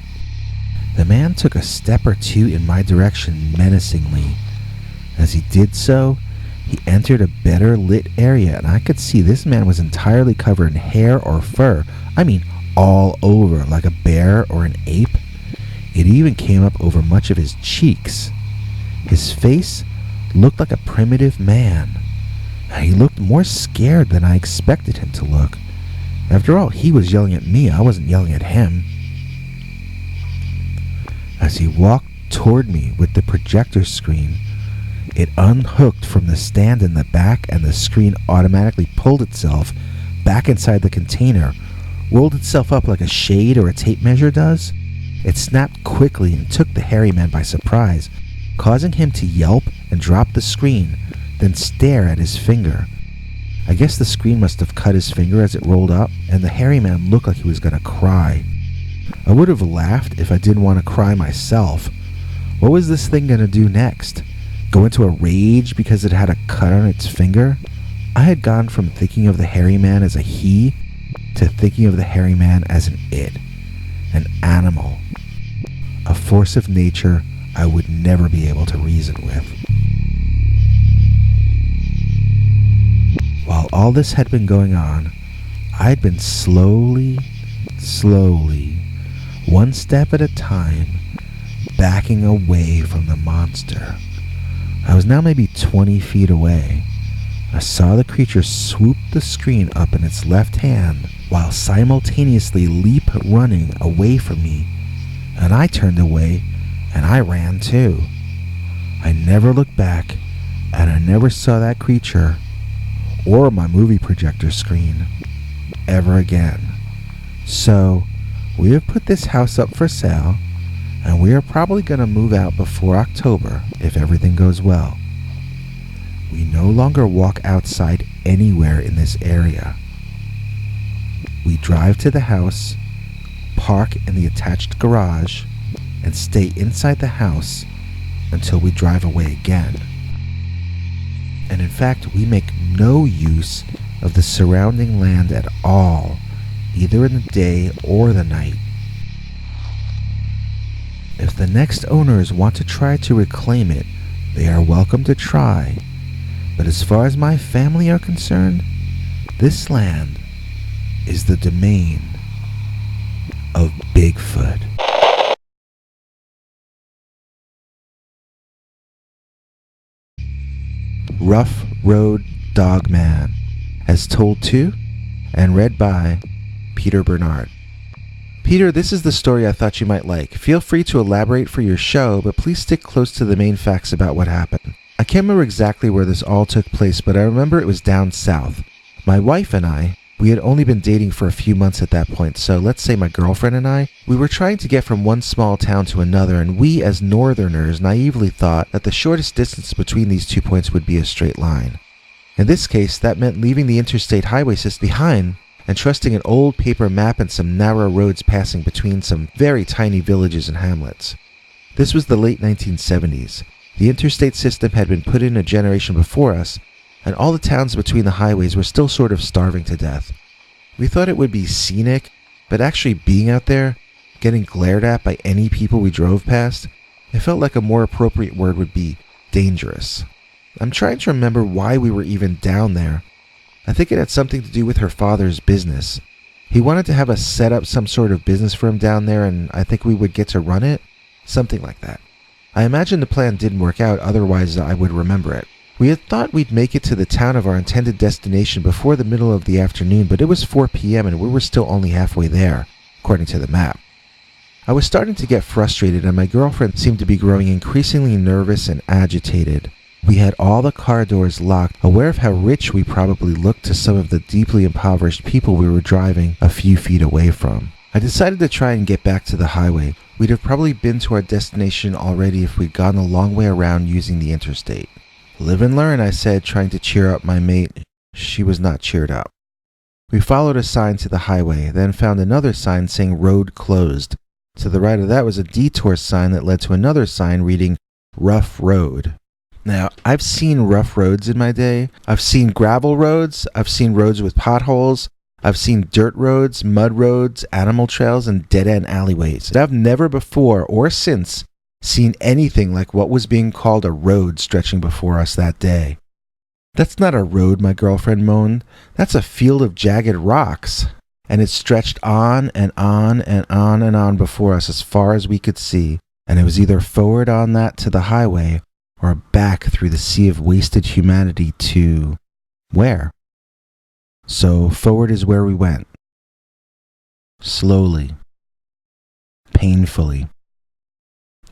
The man took a step or two in my direction menacingly. As he did so, he entered a better lit area, and I could see this man was entirely covered in hair or fur. I mean, all over, like a bear or an ape. It even came up over much of his cheeks. His face looked like a primitive man. He looked more scared than I expected him to look. After all, he was yelling at me. I wasn't yelling at him. As he walked toward me with the projector screen, It unhooked from the stand in the back, and the screen automatically pulled itself back inside the container, rolled itself up like a shade or a tape measure does. It snapped quickly and took the hairy man by surprise, causing him to yelp and drop the screen, then stare at his finger. I guess the screen must have cut his finger as it rolled up, and the hairy man looked like he was going to cry. I would have laughed if I didn't want to cry myself. What was this thing going to do next? Go into a rage because it had a cut on its finger? I had gone from thinking of the hairy man as a he to thinking of the hairy man as an it, an animal, a force of nature I would never be able to reason with. While all this had been going on, I had been slowly, one step at a time, backing away from the monster. I was now maybe 20 feet away. I saw the creature swoop the screen up in its left hand while simultaneously leap running away from me, and I turned away and I ran too. I never looked back, and I never saw that creature or my movie projector screen ever again. So, we have put this house up for sale, and we are probably going to move out before October if everything goes well. We no longer walk outside anywhere in this area. We drive to the house, park in the attached garage, and stay inside the house until we drive away again. And in fact, we make no use of the surrounding land at all, either in the day or the night. If the next owners want to try to reclaim it, they are welcome to try. But as far as my family are concerned, this land is the domain of Bigfoot. Rough Road Dogman, as told to and read by Peter Bernard. Peter, this is the story I thought you might like. Feel free to elaborate for your show, but please stick close to the main facts about what happened. I can't remember exactly where this all took place, but I remember it was down south. My wife and I, we had only been dating for a few months at that point, so let's say my girlfriend and I, we were trying to get from one small town to another, and we as northerners naively thought that the shortest distance between these 2 points would be a straight line. In this case, that meant leaving the interstate highway system behind and trusting an old paper map and some narrow roads passing between some very tiny villages and hamlets. This was the late 1970s. The interstate system had been put in a generation before us, and all the towns between the highways were still sort of starving to death. We thought it would be scenic, but actually being out there, getting glared at by any people we drove past, it felt like a more appropriate word would be dangerous. I'm trying to remember why we were even down there. I think it had something to do with her father's business. He wanted to have us set up some sort of business for him down there, and I think we would get to run it. Something like that. I imagine the plan didn't work out, otherwise I would remember it. We had thought we'd make it to the town of our intended destination before the middle of the afternoon, but it was 4 p.m. and we were still only halfway there, according to the map. I was starting to get frustrated, and my girlfriend seemed to be growing increasingly nervous and agitated. We had all the car doors locked, aware of how rich we probably looked to some of the deeply impoverished people we were driving a few feet away from. I decided to try and get back to the highway. We'd have probably been to our destination already if we'd gone a long way around using the interstate. Live and learn, I said, trying to cheer up my mate. She was not cheered up. We followed a sign to the highway, then found another sign saying road closed. To the right of that was a detour sign that led to another sign reading rough road. Now, I've seen rough roads in my day. I've seen gravel roads. I've seen roads with potholes. I've seen dirt roads, mud roads, animal trails, and dead-end alleyways. But I've never before or since seen anything like what was being called a road stretching before us that day. That's not a road, my girlfriend moaned. That's a field of jagged rocks. And it stretched on and on and on and on before us as far as we could see. And it was either forward on that to the highway or back through the sea of wasted humanity to where? So forward is where we went. Slowly. Painfully.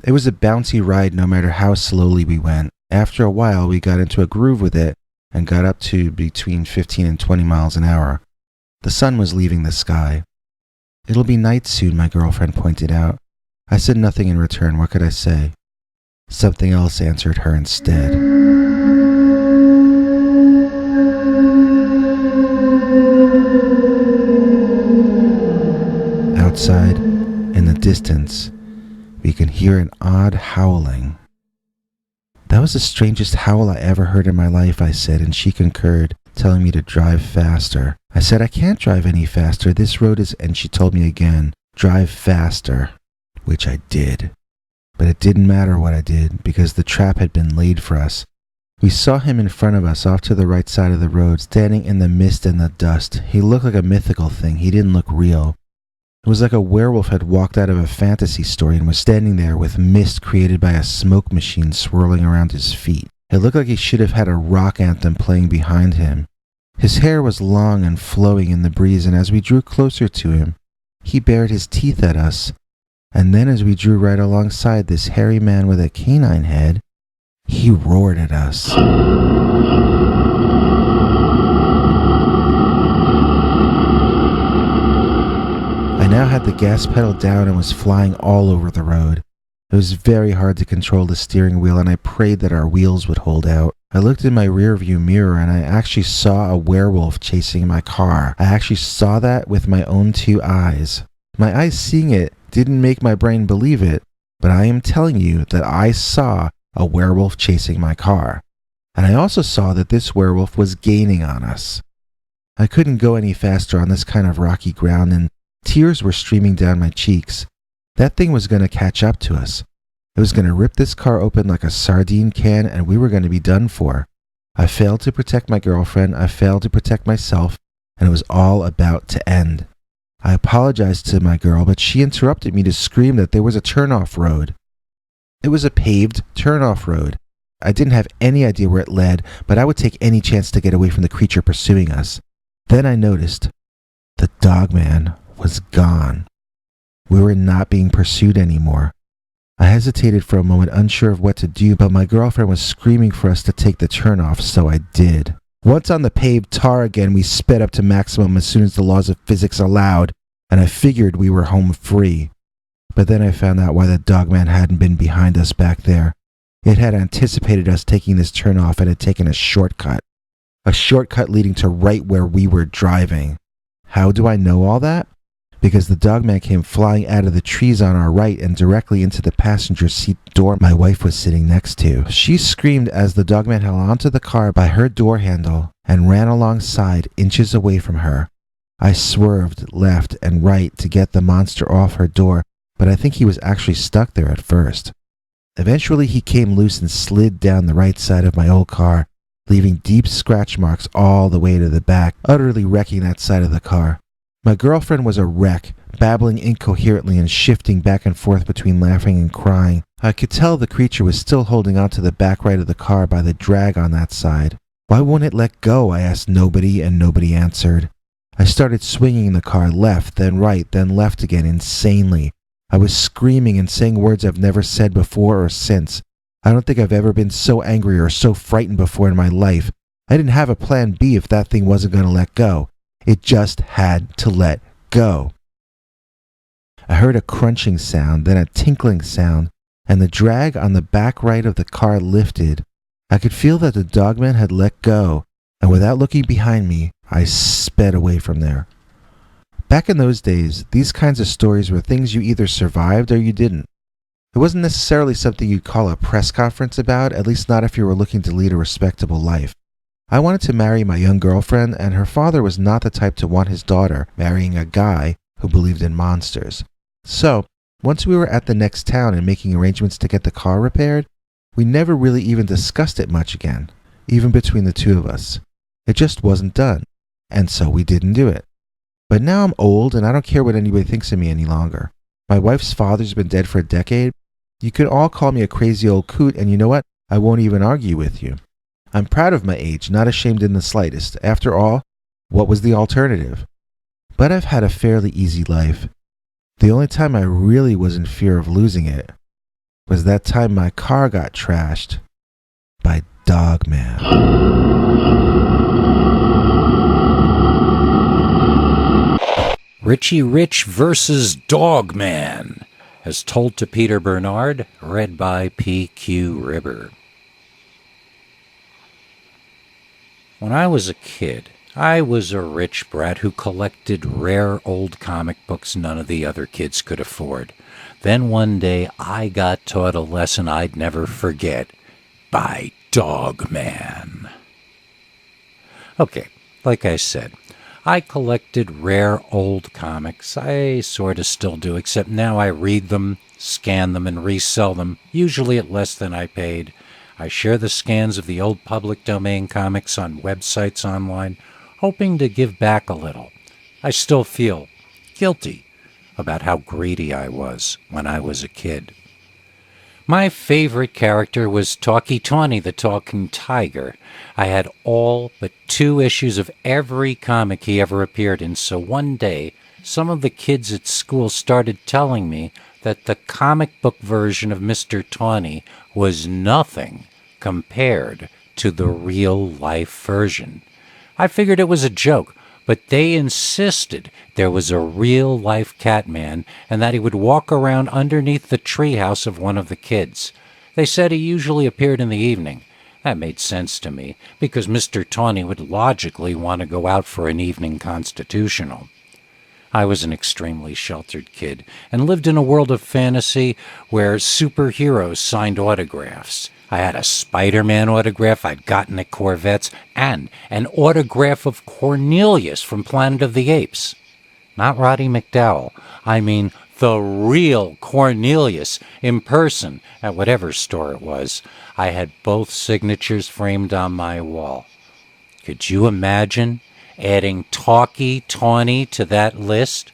It was a bouncy ride no matter how slowly we went, After a while, we got into a groove with it and got up to between 15 and 20 miles an hour. The sun was leaving the sky. "It'll be night soon," my girlfriend pointed out. I said nothing in return. What could I say? Something else answered her instead. Outside, in the distance, we can hear an odd howling. "That was the strangest howl I ever heard in my life," I said, and she concurred, telling me to drive faster. I said, "I can't drive any faster. This road is..." And she told me again, "Drive faster," which I did. But it didn't matter what I did, because the trap had been laid for us. We saw him in front of us, off to the right side of the road, standing in the mist and the dust. He looked like a mythical thing. He didn't look real. It was like a werewolf had walked out of a fantasy story and was standing there with mist created by a smoke machine swirling around his feet. It looked like he should have had a rock anthem playing behind him. His hair was long and flowing in the breeze, and as we drew closer to him, he bared his teeth at us. And then as we drew right alongside this hairy man with a canine head, he roared at us. I now had the gas pedal down and was flying all over the road. It was very hard to control the steering wheel, and I prayed that our wheels would hold out. I looked in my rearview mirror and I actually saw a werewolf chasing my car. I actually saw that with my own 2 eyes. My eyes seeing it didn't make my brain believe it, but I am telling you that I saw a werewolf chasing my car. And I also saw that this werewolf was gaining on us. I couldn't go any faster on this kind of rocky ground, and tears were streaming down my cheeks. That thing was going to catch up to us. It was going to rip this car open like a sardine can, and we were going to be done for. I failed to protect my girlfriend, I failed to protect myself, and it was all about to end. I apologized to my girl, but she interrupted me to scream that there was a turnoff road. It was a paved turnoff road. I didn't have any idea where it led, but I would take any chance to get away from the creature pursuing us. Then I noticed the Dogman was gone. We were not being pursued anymore. I hesitated for a moment, unsure of what to do, but my girlfriend was screaming for us to take the turnoff, so I did. Once on the paved tar again, we sped up to maximum as soon as the laws of physics allowed, and I figured we were home free. But then I found out why the Dogman hadn't been behind us back there. It had anticipated us taking this turnoff and had taken a shortcut. A shortcut leading to right where we were driving. How do I know all that? Because the Dogman came flying out of the trees on our right and directly into the passenger seat door my wife was sitting next to. She screamed as the Dogman held onto the car by her door handle and ran alongside, inches away from her. I swerved left and right to get the monster off her door, but I think he was actually stuck there at first. Eventually he came loose and slid down the right side of my old car, leaving deep scratch marks all the way to the back, utterly wrecking that side of the car. My girlfriend was a wreck, babbling incoherently and shifting back and forth between laughing and crying. I could tell the creature was still holding on to the back right of the car by the drag on that side. Why won't it let go? I asked nobody, and nobody answered. I started swinging the car left, then right, then left again, insanely. I was screaming and saying words I've never said before or since. I don't think I've ever been so angry or so frightened before in my life. I didn't have a plan B if that thing wasn't going to let go. It just had to let go. I heard a crunching sound, then a tinkling sound, and the drag on the back right of the car lifted. I could feel that the Dogman had let go, and without looking behind me, I sped away from there. Back in those days, these kinds of stories were things you either survived or you didn't. It wasn't necessarily something you'd call a press conference about, at least not if you were looking to lead a respectable life. I wanted to marry my young girlfriend, and her father was not the type to want his daughter marrying a guy who believed in monsters. So, once we were at the next town and making arrangements to get the car repaired, we never really even discussed it much again, even between the two of us. It just wasn't done, and so we didn't do it. But now I'm old, and I don't care what anybody thinks of me any longer. My wife's father's been dead for a decade. You could all call me a crazy old coot, and you know what? I won't even argue with you. I'm proud of my age, not ashamed in the slightest. After all, what was the alternative? But I've had a fairly easy life. The only time I really was in fear of losing it was that time my car got trashed. by Dogman. Richie Rich versus Dogman, as told to Peter Bernard, read by P.Q. Ribber. When I was a kid, I was a rich brat who collected rare old comic books none of the other kids could afford. Then one day I got taught a lesson I'd never forget by Dogman. Okay, like I said, I collected rare old comics. I sort of still do, except now I read them, scan them, and resell them, usually at less than I paid. I share the scans of the old public domain comics on websites online, hoping to give back a little. I still feel guilty about how greedy I was when I was a kid. My favorite character was Talkie Tawny the Talking Tiger. I had all but 2 issues of every comic he ever appeared in, so one day some of the kids at school started telling me that the comic book version of Mr. Tawny was nothing compared to the real-life version. I figured it was a joke, but they insisted there was a real-life Catman and that he would walk around underneath the treehouse of one of the kids. They said he usually appeared in the evening. That made sense to me, because Mr. Tawny would logically want to go out for an evening constitutional. I was an extremely sheltered kid and lived in a world of fantasy where superheroes signed autographs. I had a Spider-Man autograph I'd gotten at Corvette's and an autograph of Cornelius from Planet of the Apes. Not Roddy McDowell. I mean the real Cornelius in person at whatever store it was. I had both signatures framed on my wall. Could you imagine adding Talkie Tawny to that list?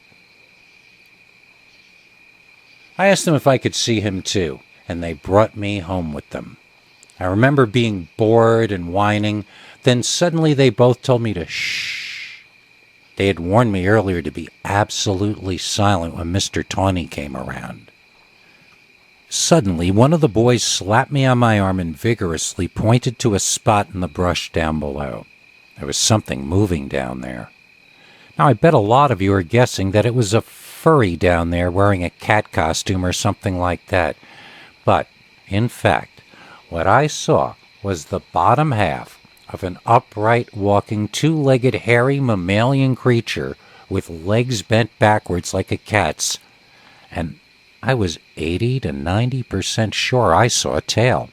I asked them if I could see him too, and they brought me home with them. I remember being bored and whining. Then suddenly they both told me to shh. They had warned me earlier to be absolutely silent when Mr. Tawny came around. Suddenly, one of the boys slapped me on my arm and vigorously pointed to a spot in the brush down below. There was something moving down there. Now, I bet a lot of you are guessing that it was a furry down there wearing a cat costume or something like that. But, in fact, what I saw was the bottom half of an upright walking 2-legged hairy mammalian creature with legs bent backwards like a cat's, and I was 80 to 90% sure I saw a tail.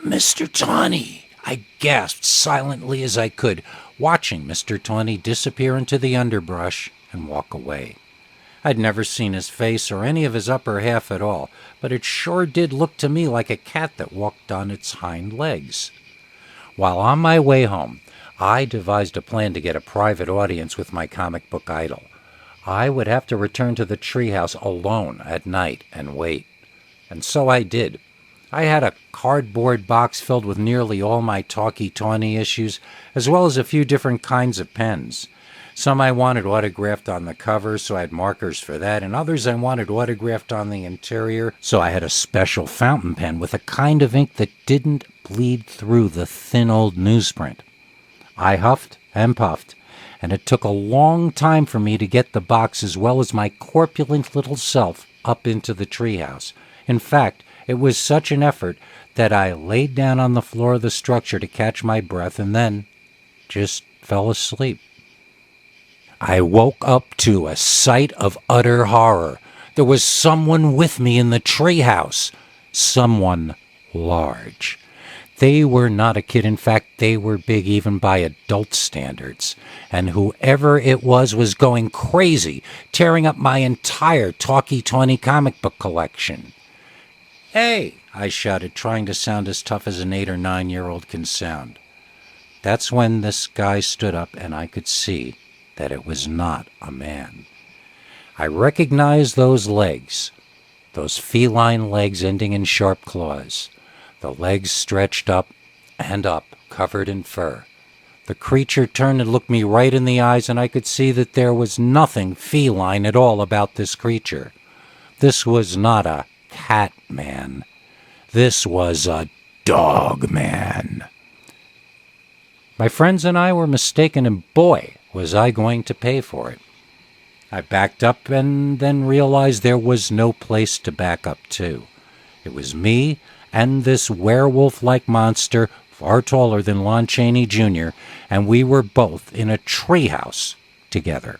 "Mr. Tawny!" I gasped silently as I could, watching Mr. Tawny disappear into the underbrush and walk away. I'd never seen his face or any of his upper half at all, but it sure did look to me like a cat that walked on its hind legs. While on my way home, I devised a plan to get a private audience with my comic book idol. I would have to return to the treehouse alone at night and wait. And so I did. I had a cardboard box filled with nearly all my Talkie Tawny issues, as well as a few different kinds of pens. Some I wanted autographed on the cover, so I had markers for that, and others I wanted autographed on the interior, so I had a special fountain pen with a kind of ink that didn't bleed through the thin old newsprint. I huffed and puffed, and it took a long time for me to get the box as well as my corpulent little self up into the treehouse. In fact, it was such an effort that I laid down on the floor of the structure to catch my breath and then just fell asleep. I woke up to a sight of utter horror. There was someone with me in the treehouse. Someone large. They were not a kid. In fact, they were big even by adult standards. And whoever it was going crazy, tearing up my entire Talkie Tawny comic book collection. "Hey!" I shouted, trying to sound as tough as an 8 or 9-year-old can sound. That's when this guy stood up and I could see that it was not a man. I recognized those legs, those feline legs ending in sharp claws. The legs stretched up and up, covered in fur. The creature turned and looked me right in the eyes, and I could see that there was nothing feline at all about this creature. This was not a cat man. This was a dog man. My friends and I were mistaken, and boy, was I going to pay for it. I backed up and then realized there was no place to back up to. It was me and this werewolf-like monster, far taller than Lon Chaney Jr., and we were both in a treehouse together.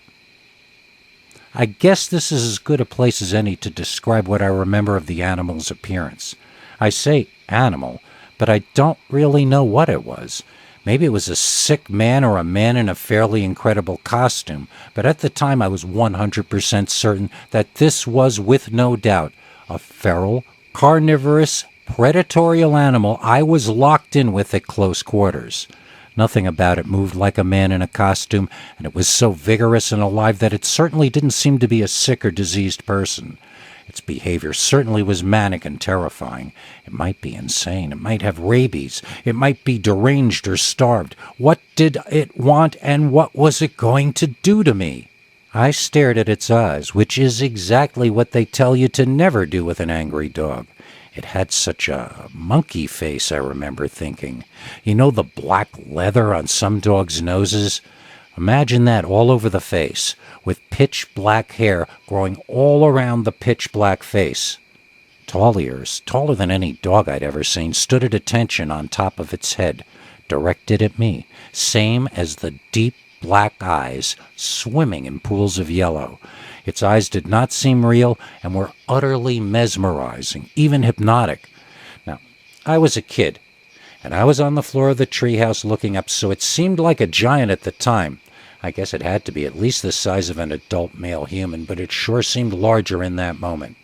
I guess this is as good a place as any to describe what I remember of the animal's appearance. I say animal, but I don't really know what it was. Maybe it was a sick man or a man in a fairly incredible costume, but at the time I was 100% certain that this was, with no doubt, a feral, carnivorous, predatorial animal I was locked in with at close quarters. Nothing about it moved like a man in a costume, and it was so vigorous and alive that it certainly didn't seem to be a sick or diseased person. Its behavior certainly was manic and terrifying. It might be insane. It might have rabies. It might be deranged or starved. What did it want, and what was it going to do to me? I stared at its eyes, which is exactly what they tell you to never do with an angry dog. It had such a monkey face, I remember thinking. You know the black leather on some dogs' noses? Imagine that all over the face, with pitch black hair growing all around the pitch black face. Tall ears, taller than any dog I'd ever seen, stood at attention on top of its head, directed at me, same as the deep black eyes swimming in pools of yellow. Its eyes did not seem real and were utterly mesmerizing, even hypnotic. Now, I was a kid, and I was on the floor of the treehouse looking up, so it seemed like a giant at the time. I guess it had to be at least the size of an adult male human, but it sure seemed larger in that moment.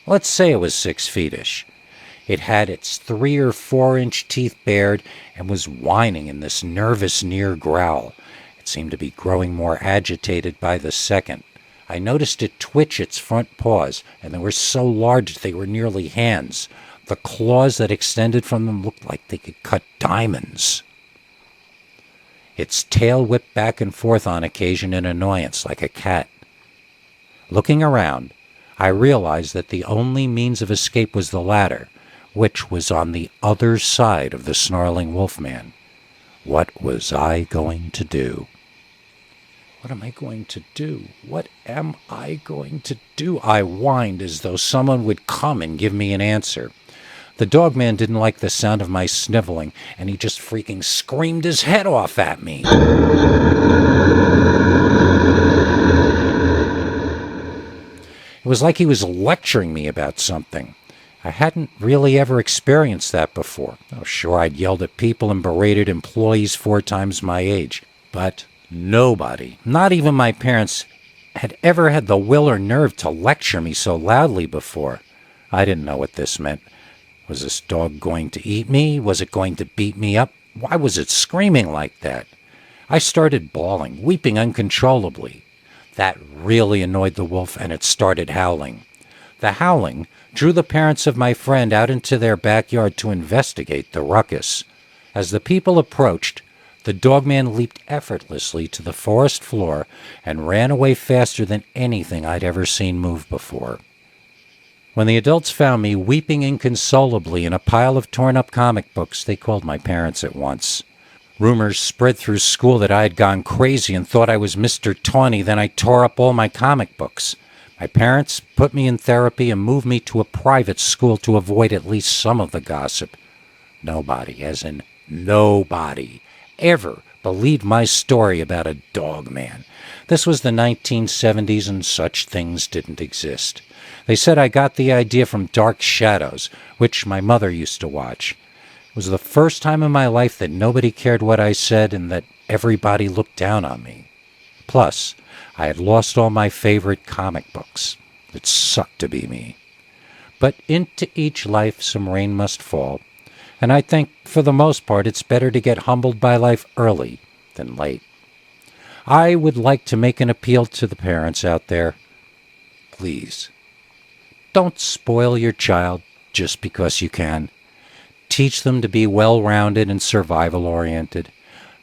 Let's say it was 6 feet-ish. It had its 3 or 4 inch teeth bared and was whining in this nervous near growl. It seemed to be growing more agitated by the second. I noticed it twitch its front paws, and they were so large they were nearly hands. The claws that extended from them looked like they could cut diamonds. Its tail whipped back and forth on occasion in annoyance, like a cat. Looking around, I realized that the only means of escape was the ladder, which was on the other side of the snarling wolfman. What was I going to do? What am I going to do? What am I going to do? I whined as though someone would come and give me an answer. The dogman didn't like the sound of my sniveling, and he just freaking screamed his head off at me. It was like he was lecturing me about something. I hadn't really ever experienced that before. Oh, sure, I'd yelled at people and berated employees 4 times my age, but nobody, not even my parents, had ever had the will or nerve to lecture me so loudly before. I didn't know what this meant. Was this dog going to eat me? Was it going to beat me up? Why was it screaming like that? I started bawling, weeping uncontrollably. That really annoyed the wolf, and it started howling. The howling drew the parents of my friend out into their backyard to investigate the ruckus. As the people approached, the dogman leaped effortlessly to the forest floor and ran away faster than anything I'd ever seen move before. When the adults found me weeping inconsolably in a pile of torn-up comic books, they called my parents at once. Rumors spread through school that I had gone crazy and thought I was Mr. Tawny. Then I tore up all my comic books. My parents put me in therapy and moved me to a private school to avoid at least some of the gossip. Nobody, as in nobody, ever believed my story about a dog man. This was the 1970s, and such things didn't exist. They said I got the idea from Dark Shadows, which my mother used to watch. It was the first time in my life that nobody cared what I said and that everybody looked down on me. Plus, I had lost all my favorite comic books. It sucked to be me. But into each life some rain must fall, and I think, for the most part, it's better to get humbled by life early than late. I would like to make an appeal to the parents out there. Please, don't spoil your child just because you can. Teach them to be well-rounded and survival-oriented.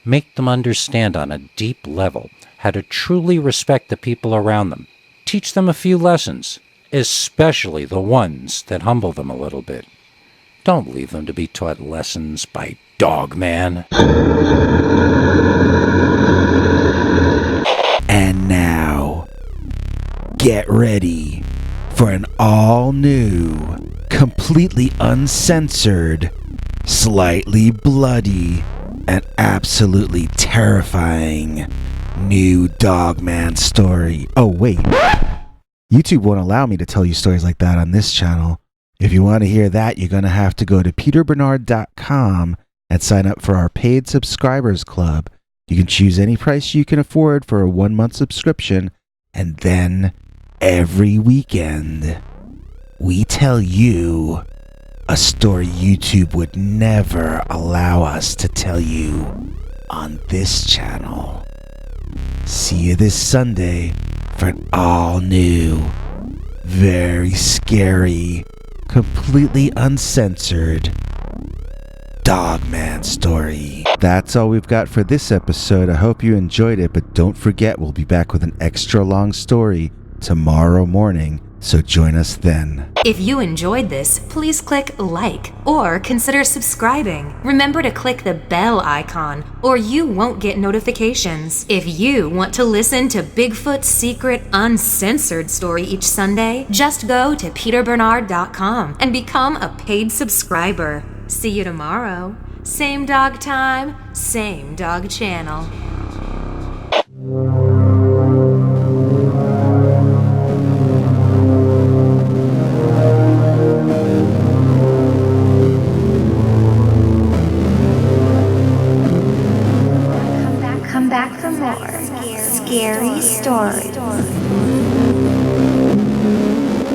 Make them understand on a deep level how to truly respect the people around them. Teach them a few lessons, especially the ones that humble them a little bit. Don't leave them to be taught lessons by Dogman. And now, get ready for an all-new, completely uncensored, slightly bloody, and absolutely terrifying new Dogman story. Oh, wait. YouTube won't allow me to tell you stories like that on this channel. If you want to hear that, you're going to have to go to peterbernard.com and sign up for our paid subscribers club. You can choose any price you can afford for a 1-month subscription, and then every weekend, we tell you a story YouTube would never allow us to tell you on this channel. See you this Sunday for an all-new, very scary, completely uncensored Dogman story. That's all we've got for this episode. I hope you enjoyed it, but don't forget we'll be back with an extra long story tomorrow morning, so join us then. If you enjoyed this, please click like or consider subscribing. Remember to click the bell icon or you won't get notifications. If you want to listen to Bigfoot's secret uncensored story each Sunday, just go to peterbernard.com and become a paid subscriber. See you tomorrow. Same dog time, same dog channel. Come back for more scary stories.